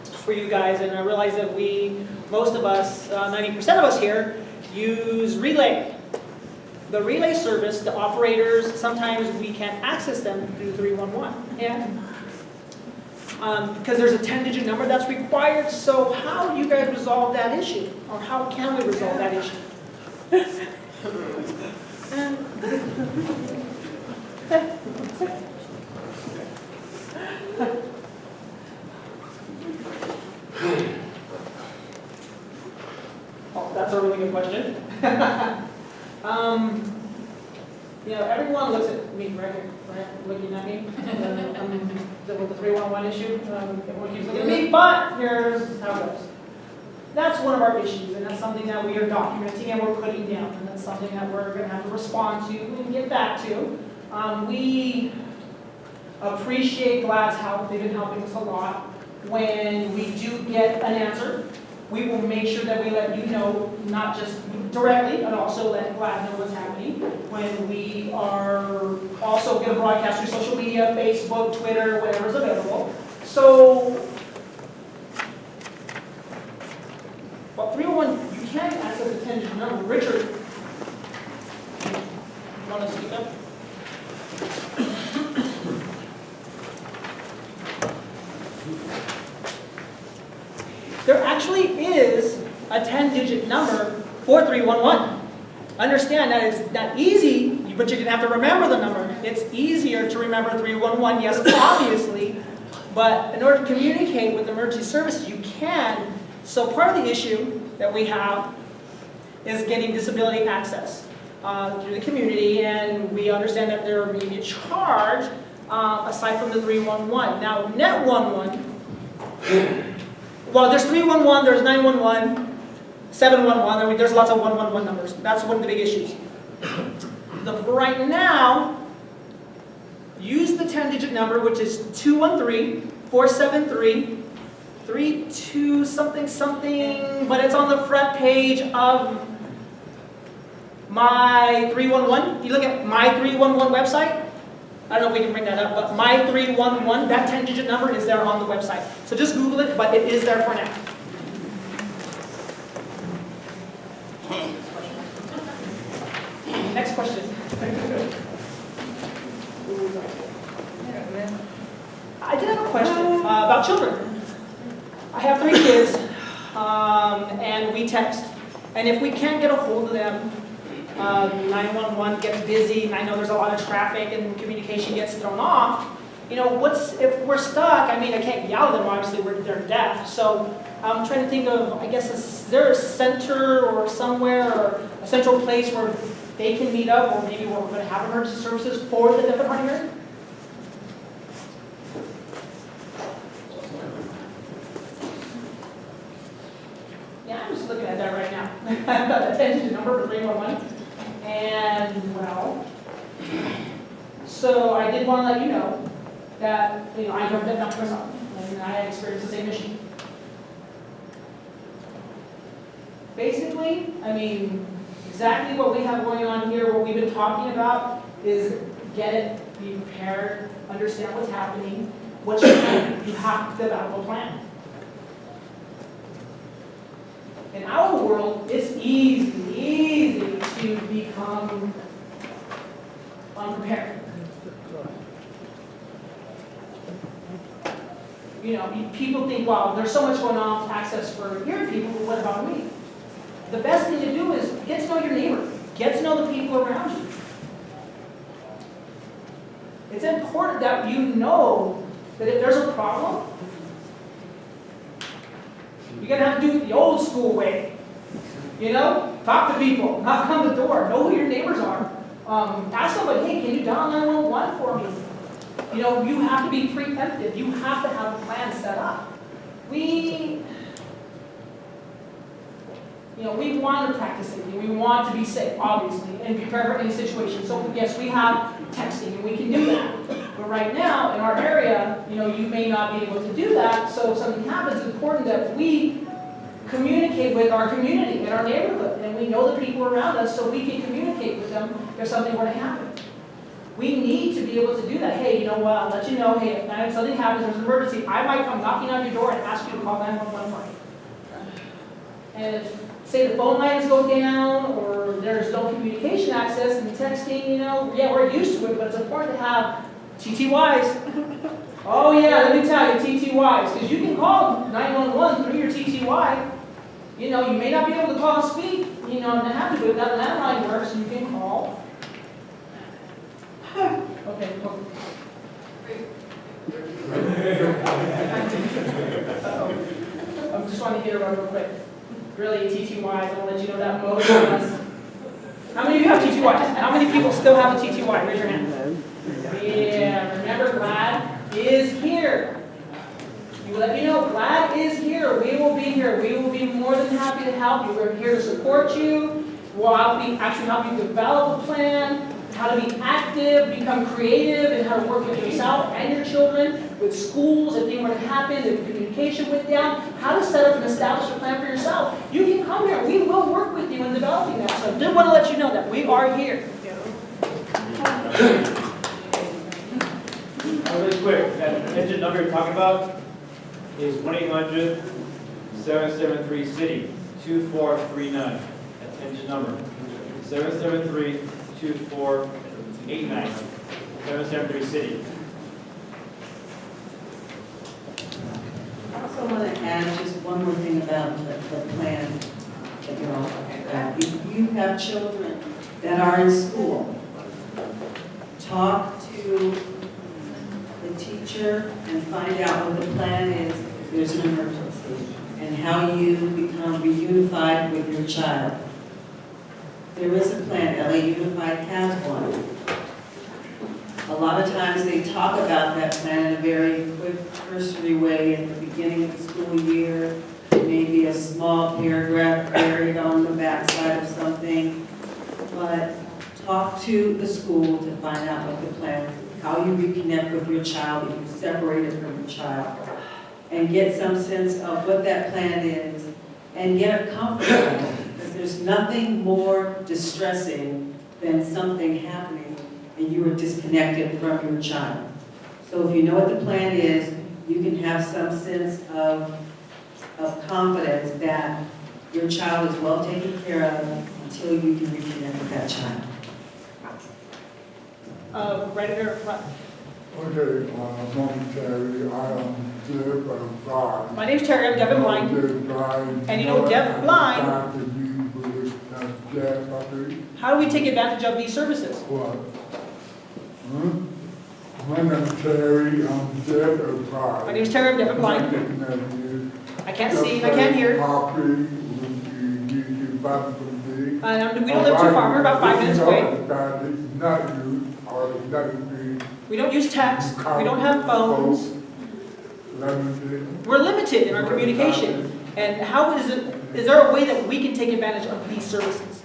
for you guys, and I realize that most of us, 90% of us here, use relay. The relay service, the operators, sometimes we can't access them through 311. And because there's a 10-digit number that's required. So how do you guys resolve that issue? Or how can we resolve that issue? Oh, that's a really good question. Everyone looks at me right here, right? Looking at me. With the 311 issue, everyone keeps looking at me, but here's how it goes. That's one of our issues, and that's something that we are documenting and we're putting down, and that's something that we're going to have to respond to and get back to. We appreciate GLAD's help. They've been helping us a lot. When we do get an answer, we will make sure that we let you know, not just directly, but also let GLAD know what's happening. When we are also going to broadcast through social media, Facebook, Twitter, whatever's available. So, well, 301, you can access the 10-digit number. Richard, you want to speak up? There actually is a 10-digit number for 311. Understand that it's not easy, but you're going to have to remember the number. It's easier to remember 311, yes, obviously, but in order to communicate with emergency services, you can. So part of the issue that we have is getting disability access through the community, and we understand that there may be a charge aside from the 311. Now, Net 11, well, there's 311, there's 911, 711, there's lots of 111 numbers. That's one of the big issues. For right now, use the 10-digit number, which is 213-473-32 something something, but it's on the front page of My 311. If you look at My 311 website, I don't know if we can bring that up, but My 311, that 10-digit number is there on the website. So just Google it, but it is there for now. Next question. I did have a question about children. I have 3 kids, and we text. And if we can't get a hold of them, 911 gets busy, and I know there's a lot of traffic and communication gets thrown off. You know, if we're stuck, I mean, I can't yell at them, obviously, they're deaf. So I'm trying to think of, I guess, is there a center or somewhere, or a central place where they can meet up, or maybe we're going to have emergency services for the deaf and hard of hearing? Yeah, I'm just looking at that right now. I've got the 10-digit number for 311. And, well, so I did want to let you know that, you know, I drove deaf myself, and I experienced the same issue. Basically, I mean, exactly what we have going on here, what we've been talking about is get it, be prepared, understand what's happening, what's your plan. You have to develop a plan. In our world, it's easy to become unprepared. You know, people think, wow, there's so much going on with access for hearing people, but what about me? The best thing to do is get to know your neighbor. Get to know the people around you. It's important that you know that if there's a problem, you're going to have to do it the old school way. You know, talk to people, knock on the door, know who your neighbors are. Ask somebody, hey, can you dial 911 for me? You know, you have to be preemptive. You have to have a plan set up. We want to practice safety. We want to be safe, obviously, and prepare for any situation. So yes, we have texting, and we can do that. But right now, in our area, you know, you may not be able to do that. So if something happens, it's important that we communicate with our community and our neighborhood, and we know the people around us so we can communicate with them if something were to happen. We need to be able to do that. Hey, you know what, I'll let you know, hey, if something happens, there's an emergency, I might come knocking on your door and ask you to call 911 for me. And if, say, the phone lines go down, or there's no communication access and texting, you know, yeah, we're used to it, but it's important to have TTYs. Oh yeah, let me tell you, TTYs, because you can call 911 through your TTY. You know, you may not be able to call and speak, you know, and have to do it. That landline works, you can call. Okay. I'm just trying to get it real quick. Really, TTYs, I'll let you know that most of us. How many of you have TTYs? How many people still have a TTY? Raise your hand. Yeah, remember, GLAD is here. You let me know, GLAD is here. We will be here. We will be more than happy to help you. We're here to support you. We'll actually help you develop a plan, how to be active, become creative, and how to work with yourself and your children, with schools, if things were to happen, the communication with them, how to set up and establish a plan for yourself. You can come here. We will work with you in developing that. So I did want to let you know that we are here. Really quick, that engine number you're talking about is 1-800-773-CITY, 2439. That's engine number. 773-2489. 773-CITY. I also want to add just one more thing about the plan that you're all talking about. If you have children that are in school, talk to the teacher and find out what the plan is if there's an emergency, and how you become reunified with your child. There is a plan, LA Unified has one. A lot of times they talk about that plan in a very quick cursory way at the beginning of the school year, maybe a small paragraph buried on the backside of something. But talk to the school to find out what the plan, how you reconnect with your child if you separated from your child, and get some sense of what that plan is, and get a comfort level, because there's nothing more distressing than something happening and you are disconnected from your child. So if you know what the plan is, you can have some sense of confidence that your child is well taken care of until you can reconnect with that child. Right there in front. Okay, momentarily, I am deaf and blind. My name's Terry, I'm deaf and blind. And you know, deaf and blind, how do we take advantage of these services? What? My name's Terry, I'm deaf and blind. My name's Terry, I'm deaf and blind. I can't see and I can't hear. And we don't live too far, we're about 5 minutes away. We don't use text, we don't have phones. We're limited in our communication. And how is there a way that we can take advantage of these services?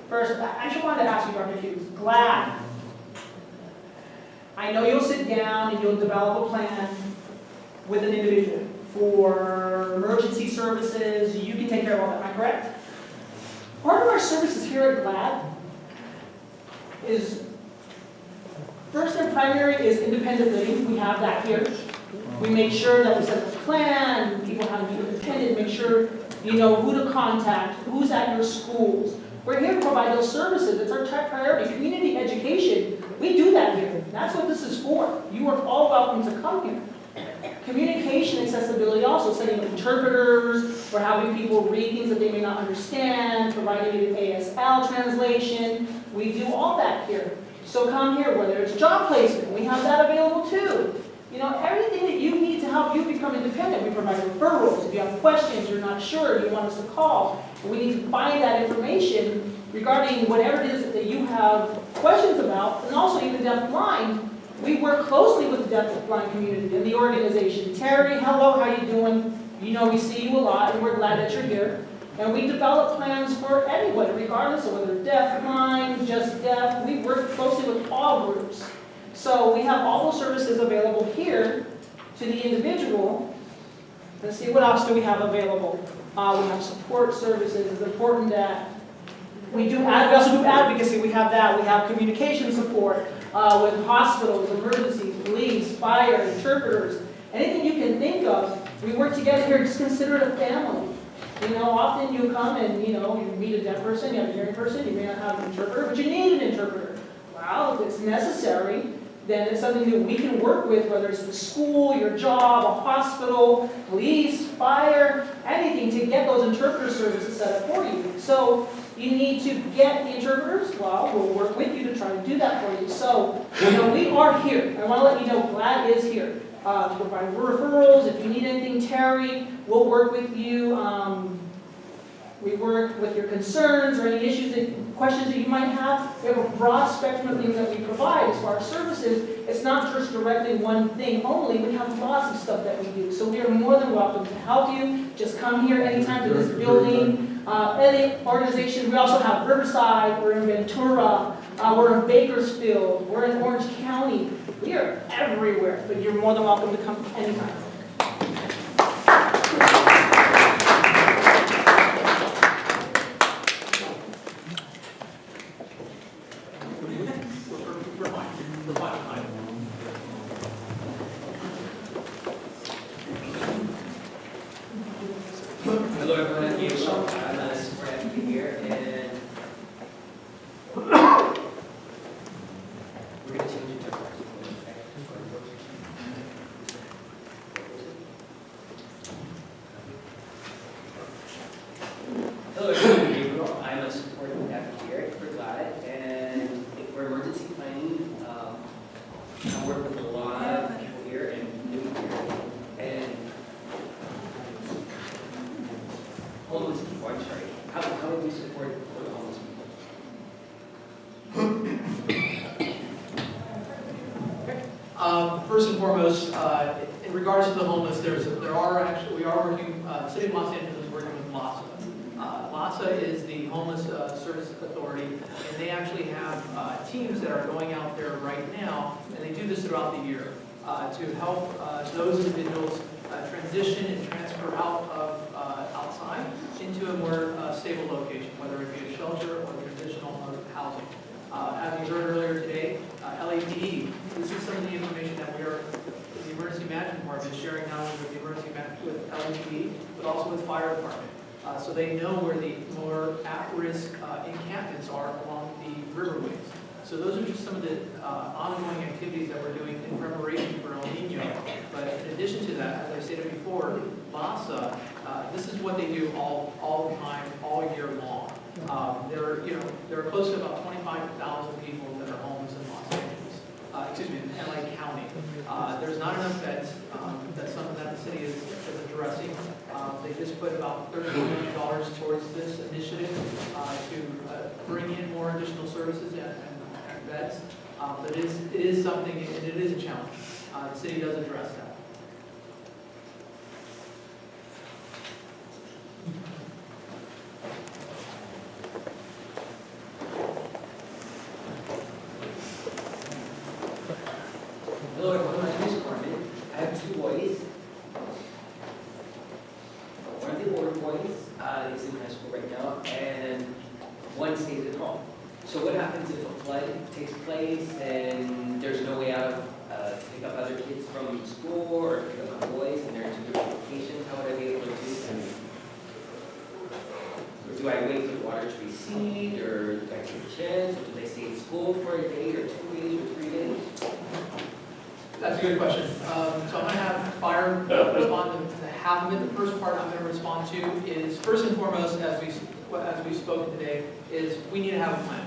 First, I actually wanted to ask you, Dr. Hughes, glad. I know you'll sit down and you'll develop a plan with an individual for emergency services. You can take care of all that, am I correct? Part of our services here at GLAD is, first and primary is independent living. We have that here. We make sure that we set up a plan, people have to be independent, make sure you know who to contact, who's at your schools. We're here to provide those services. It's our top priority. Community education, we do that here. That's what this is for. You are all welcome to come here. Communication accessibility also, setting up interpreters, we're having people read things that they may not understand, providing ASL translation. We do all that here. So come here, whether it's job placement, we have that available too. You know, everything that you need to help you become independent. We provide referrals. If you have questions, you're not sure, you want us to call, we need to find that information regarding whatever it is that you have questions about, and also even deaf and blind. We work closely with the deaf and blind community and the organization. Terry, hello, how you doing? You know, we see you a lot, and we're glad that you're here. And we develop plans for anybody, regardless of whether deaf, blind, just deaf. We work closely with all groups. So we have all those services available here to the individual. Let's see, what else do we have available? We have support services. It's important that we also do advocacy. We have that. We have communication support with hospitals, emergencies, police, fire, interpreters, anything you can think of. We work together here. Just consider it a family. You know, often you come and, you know, you meet a deaf person, you have a hearing person, you may not have an interpreter, but you need an interpreter. Well, if it's necessary, then it's something that we can work with, whether it's the school, your job, a hospital, police, fire, anything to get those interpreter services set up for you. So you need to get the interpreters. Well, we'll work with you to try to do that for you. So, you know, we are here. I want to let you know GLAD is here to provide referrals. If you need anything, Terry, we'll work with you. We work with your concerns or any issues, questions that you might have. We have a broad spectrum of things that we provide as far as services. It's not just directly one thing only. We have lots of stuff that we do. So we are more than welcome to help you. Just come here anytime to this building. Any organization. We also have Riverside. We're in Ventura. We're in Bakersfield. We're in Orange County. We are everywhere. But you're more than welcome to come anytime. Hello everyone at NINO. I'm super happy to be here, and we're going to change it to First and foremost, in regards to the homeless, we are working, the City of Los Angeles is working with LAHSA. LAHSA is the Homeless Service Authority, and they actually have teams that are going out there right now, and they do this throughout the year to help those individuals transition and transfer out of outside into a more stable location, whether it be a shelter or transitional housing. As you heard earlier today, LAPD, this is some of the information that we are, the Emergency Management Department is sharing not only with the Emergency Management, with LAPD, but also with Fire Department. So they know where the more at-risk encampments are along the riverways. So those are just some of the ongoing activities that we're doing in preparation for El Nino. But in addition to that, as I stated before, LAHSA, this is what they do all the time, all year long. There are close to about 25,000 people that are homeless in Los Angeles, in LA County. There's not enough beds. That's something that the city is addressing. They just put about $30 million towards this initiative to bring in more additional services and beds. But it is something, and it is a challenge. The city does address that. Hello everyone, my name is Carmen. I have two boys. One of the older boys is in high school right now, and one stays at home. So what happens if a flood takes place and there's no way out to pick up other kids from school or pick up my boys and they're in two different locations? How would I be able to do that? Or do I wait for the water to recede, or do I take a chance, or do they stay in school for a day or 2 days or 3 days? That's a good question. So I'm going to have Fire respond to half of it. The first part I'm going to respond to is, first and foremost, as we've spoken today, is we need to have a plan.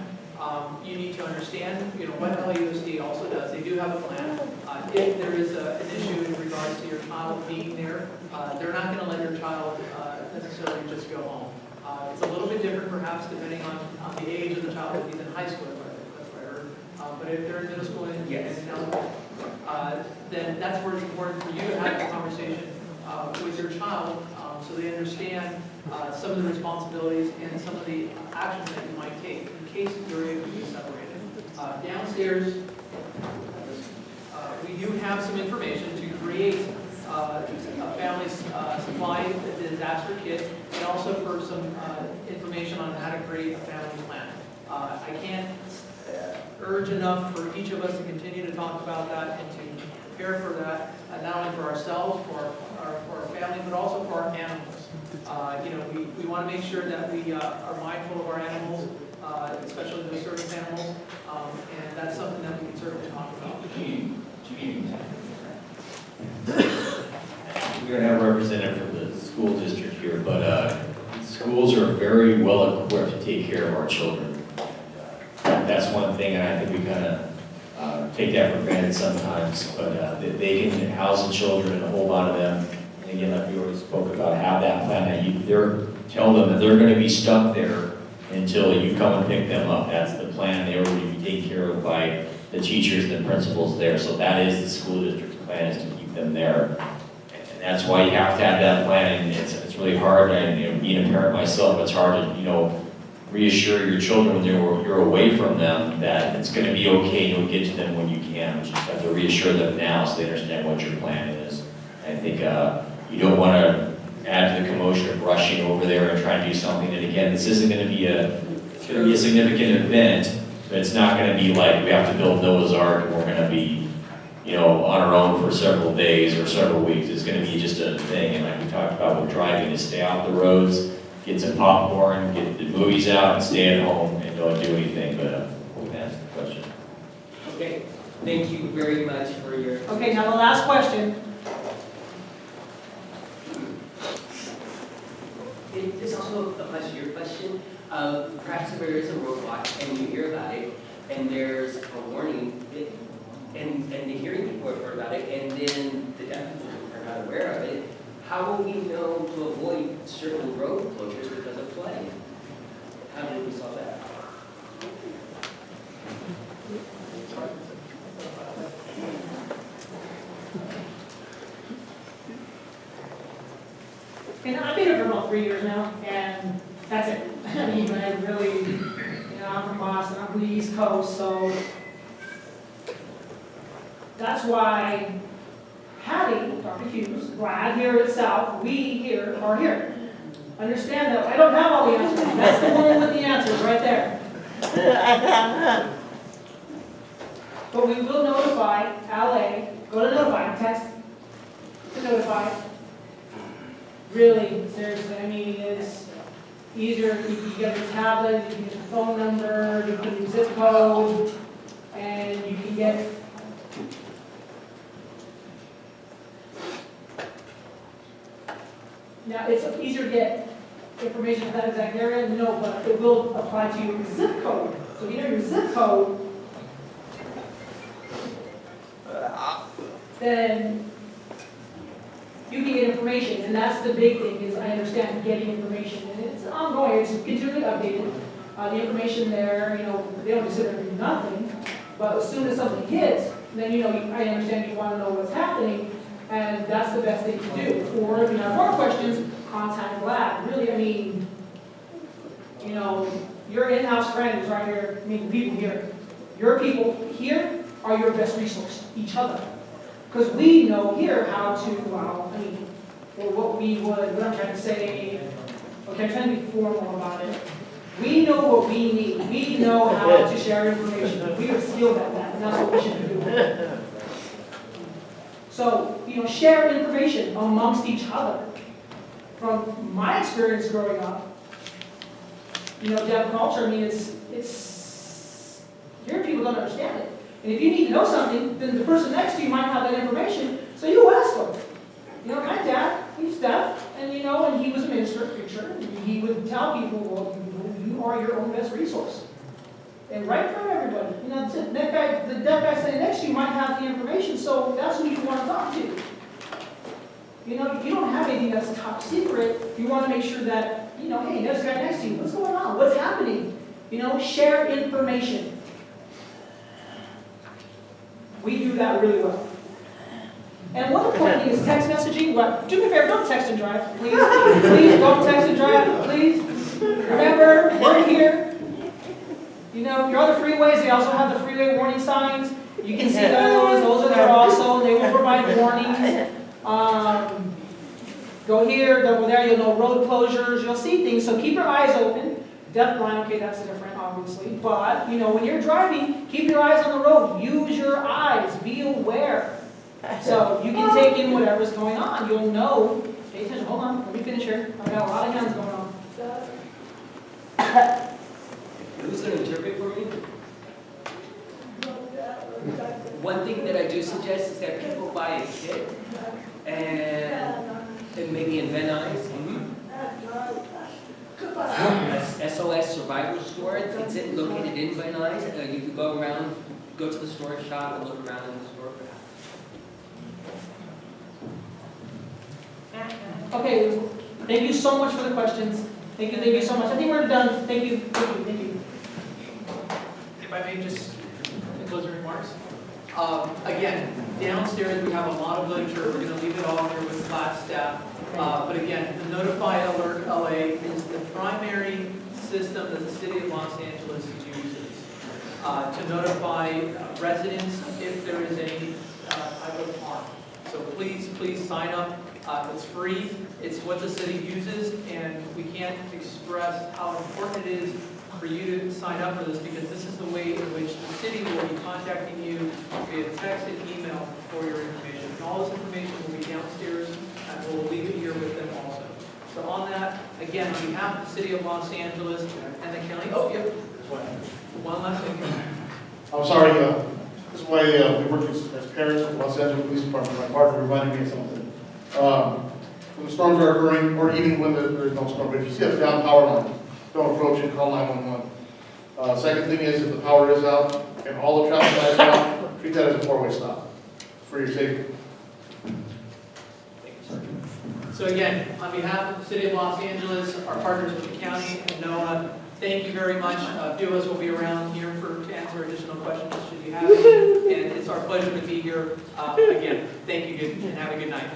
You need to understand, what LAUSD also does. They do have a plan. If there is an issue in regards to your child being there, they're not going to let your child necessarily just go home. It's a little bit different, perhaps, depending on the age of the child. If he's in high school, that's what I heard. But if they're in middle school and then that's where it's important for you to have a conversation with your child so they understand some of the responsibilities and some of the actions that you might take in case you're able to be separated. Downstairs, we do have some information to create a family supply disaster kit, and also for some information on how to create a family plan. I can't urge enough for each of us to continue to talk about that and to prepare for that, not only for ourselves, for our family, but also for our animals. We want to make sure that we are mindful of our animals, especially the service animals, and that's something that we can certainly talk about. We're going to have a representative from the school district here, but schools are very well equipped to take care of our children. That's one thing, and I think we kind of take that for granted sometimes, but they can house the children, and a whole lot of them, and again, like we already spoke about, have that plan that tell them that they're going to be stuck there until you come and pick them up. That's the plan. They already be taken care of by the teachers and the principals there, so that is the school district's plan, is to keep them there. And that's why you have to have that plan, and it's really hard, and being a parent myself, it's hard to, reassure your children when you're away from them that it's going to be okay, you'll get to them when you can. You just have to reassure them now so they understand what your plan is. I think you don't want to add to the commotion of rushing over there and trying to do something. And again, this isn't going to be it's going to be a significant event, but it's not going to be like we have to build Noah's Ark and we're going to be, on our own for several days or several weeks. It's going to be just a thing. And like we talked about with driving, to stay off the roads, get some popcorn, get the movies out, and stay at home and don't do anything. But we can ask the question. Okay, thank you very much for your... Okay, now the last question. It's also applies to your question. Perhaps if there is a roadblock and you hear about it, and there's a warning, and the hearing people have heard about it, and then the deaf people are not aware of it, how will we know to avoid certain road closures because of flooding? How did we solve that? and I've been here for about 3 years now, and that's it. I mean, I really, I'm from Boston, I'm from the East Coast, so that's why Hattie, Dr. Hughes, Brad here at South, we here are here. Understand that I don't have all the answers. That's the woman with the answers right there. But we will notify LA, go to notify, text to notify. Really, seriously, I mean, it's easier, you can get your tablet, you can get your phone number, you can use zip code, and you can get now, it's easier to get information for that exact area, no, but it will apply to your zip code. So if you know your zip code, then you can get information, and that's the big thing, is I understand getting information, and it's ongoing, it's continually updated. The information there, they don't just sit there and do nothing, but as soon as something hits, then I understand you want to know what's happening, and that's the best thing to do. Or if you have more questions, contact Glad. Really, I mean, your in-house friends right here, I mean, the people here, your people here are your best resource, each other. Because we know here how to, what I'm trying to say, okay, I'm trying to be formal about it. We know what we need. We know how to share information. We are skilled at that, and that's what we should be doing. So, share information amongst each other. From my experience growing up, deaf culture, I mean, it's, your people don't understand it. And if you need to know something, then the person next to you might have that information, so you ask them. My dad, he's deaf, and and he was a minister, preacher, and he would tell people, well, you are your own best resource. And right in front of everybody. That guy, the deaf guy sitting next to you might have the information, so that's who you want to talk to. You don't have anything that's top secret. You want to make sure that, hey, there's a guy next to you. What's going on? What's happening? Share information. We do that really well. And one important thing is text messaging. But do me a favor, don't text and drive, please. Please don't text and drive, please. Remember, we're here. If you're on the freeways, they also have the freeway warning signs. You can see those. Those are there also. They will provide warnings. Go here, go there. You'll know road closures. You'll see things. So keep your eyes open. Deaf, blind, okay, that's different, obviously. But, when you're driving, keep your eyes on the road. Use your eyes. Be aware. So you can take in whatever's going on. You'll know. Pay attention. Hold on. Let me finish here. I've got a lot of hands going on. Who's going to interpret for me? One thing that I do suggest is that people buy a kit and maybe in Van Nuys, a SOS Survivor Store. It's located in Van Nuys. You could go around, go to the store, shop, and look around in the store. Okay, thank you so much for the questions. Thank you so much. I think we're done. Thank you. If I may just closing remarks. Again, downstairs we have a lot of literature. We're going to leave it all here with class staff. But again, the Notify Alert LA is the primary system that the city of Los Angeles uses to notify residents if there is any type of harm. So please sign up. It's free. It's what the city uses, and we can't express how important it is for you to sign up for this, because this is the way in which the city will be contacting you via text and email for your information. And all this information will be downstairs, and we'll leave it here with them also. So on that, again, on behalf of the city of Los Angeles and the county, one last thing. I'm sorry, this is why we work as parents with Los Angeles Police Department. My partner reminded me of something. When the storms are occurring, or even when there's no storm, but if you see a down power line, don't approach it, call 911. Second thing is, if the power is out and all the traffic lights are out, treat that as a four-way stop for your safety. So again, on behalf of the city of Los Angeles, our partners with the county and NOAA, thank you very much. Duos will be around here to answer additional questions should you have any. And it's our pleasure to be here. Again, thank you and have a good night.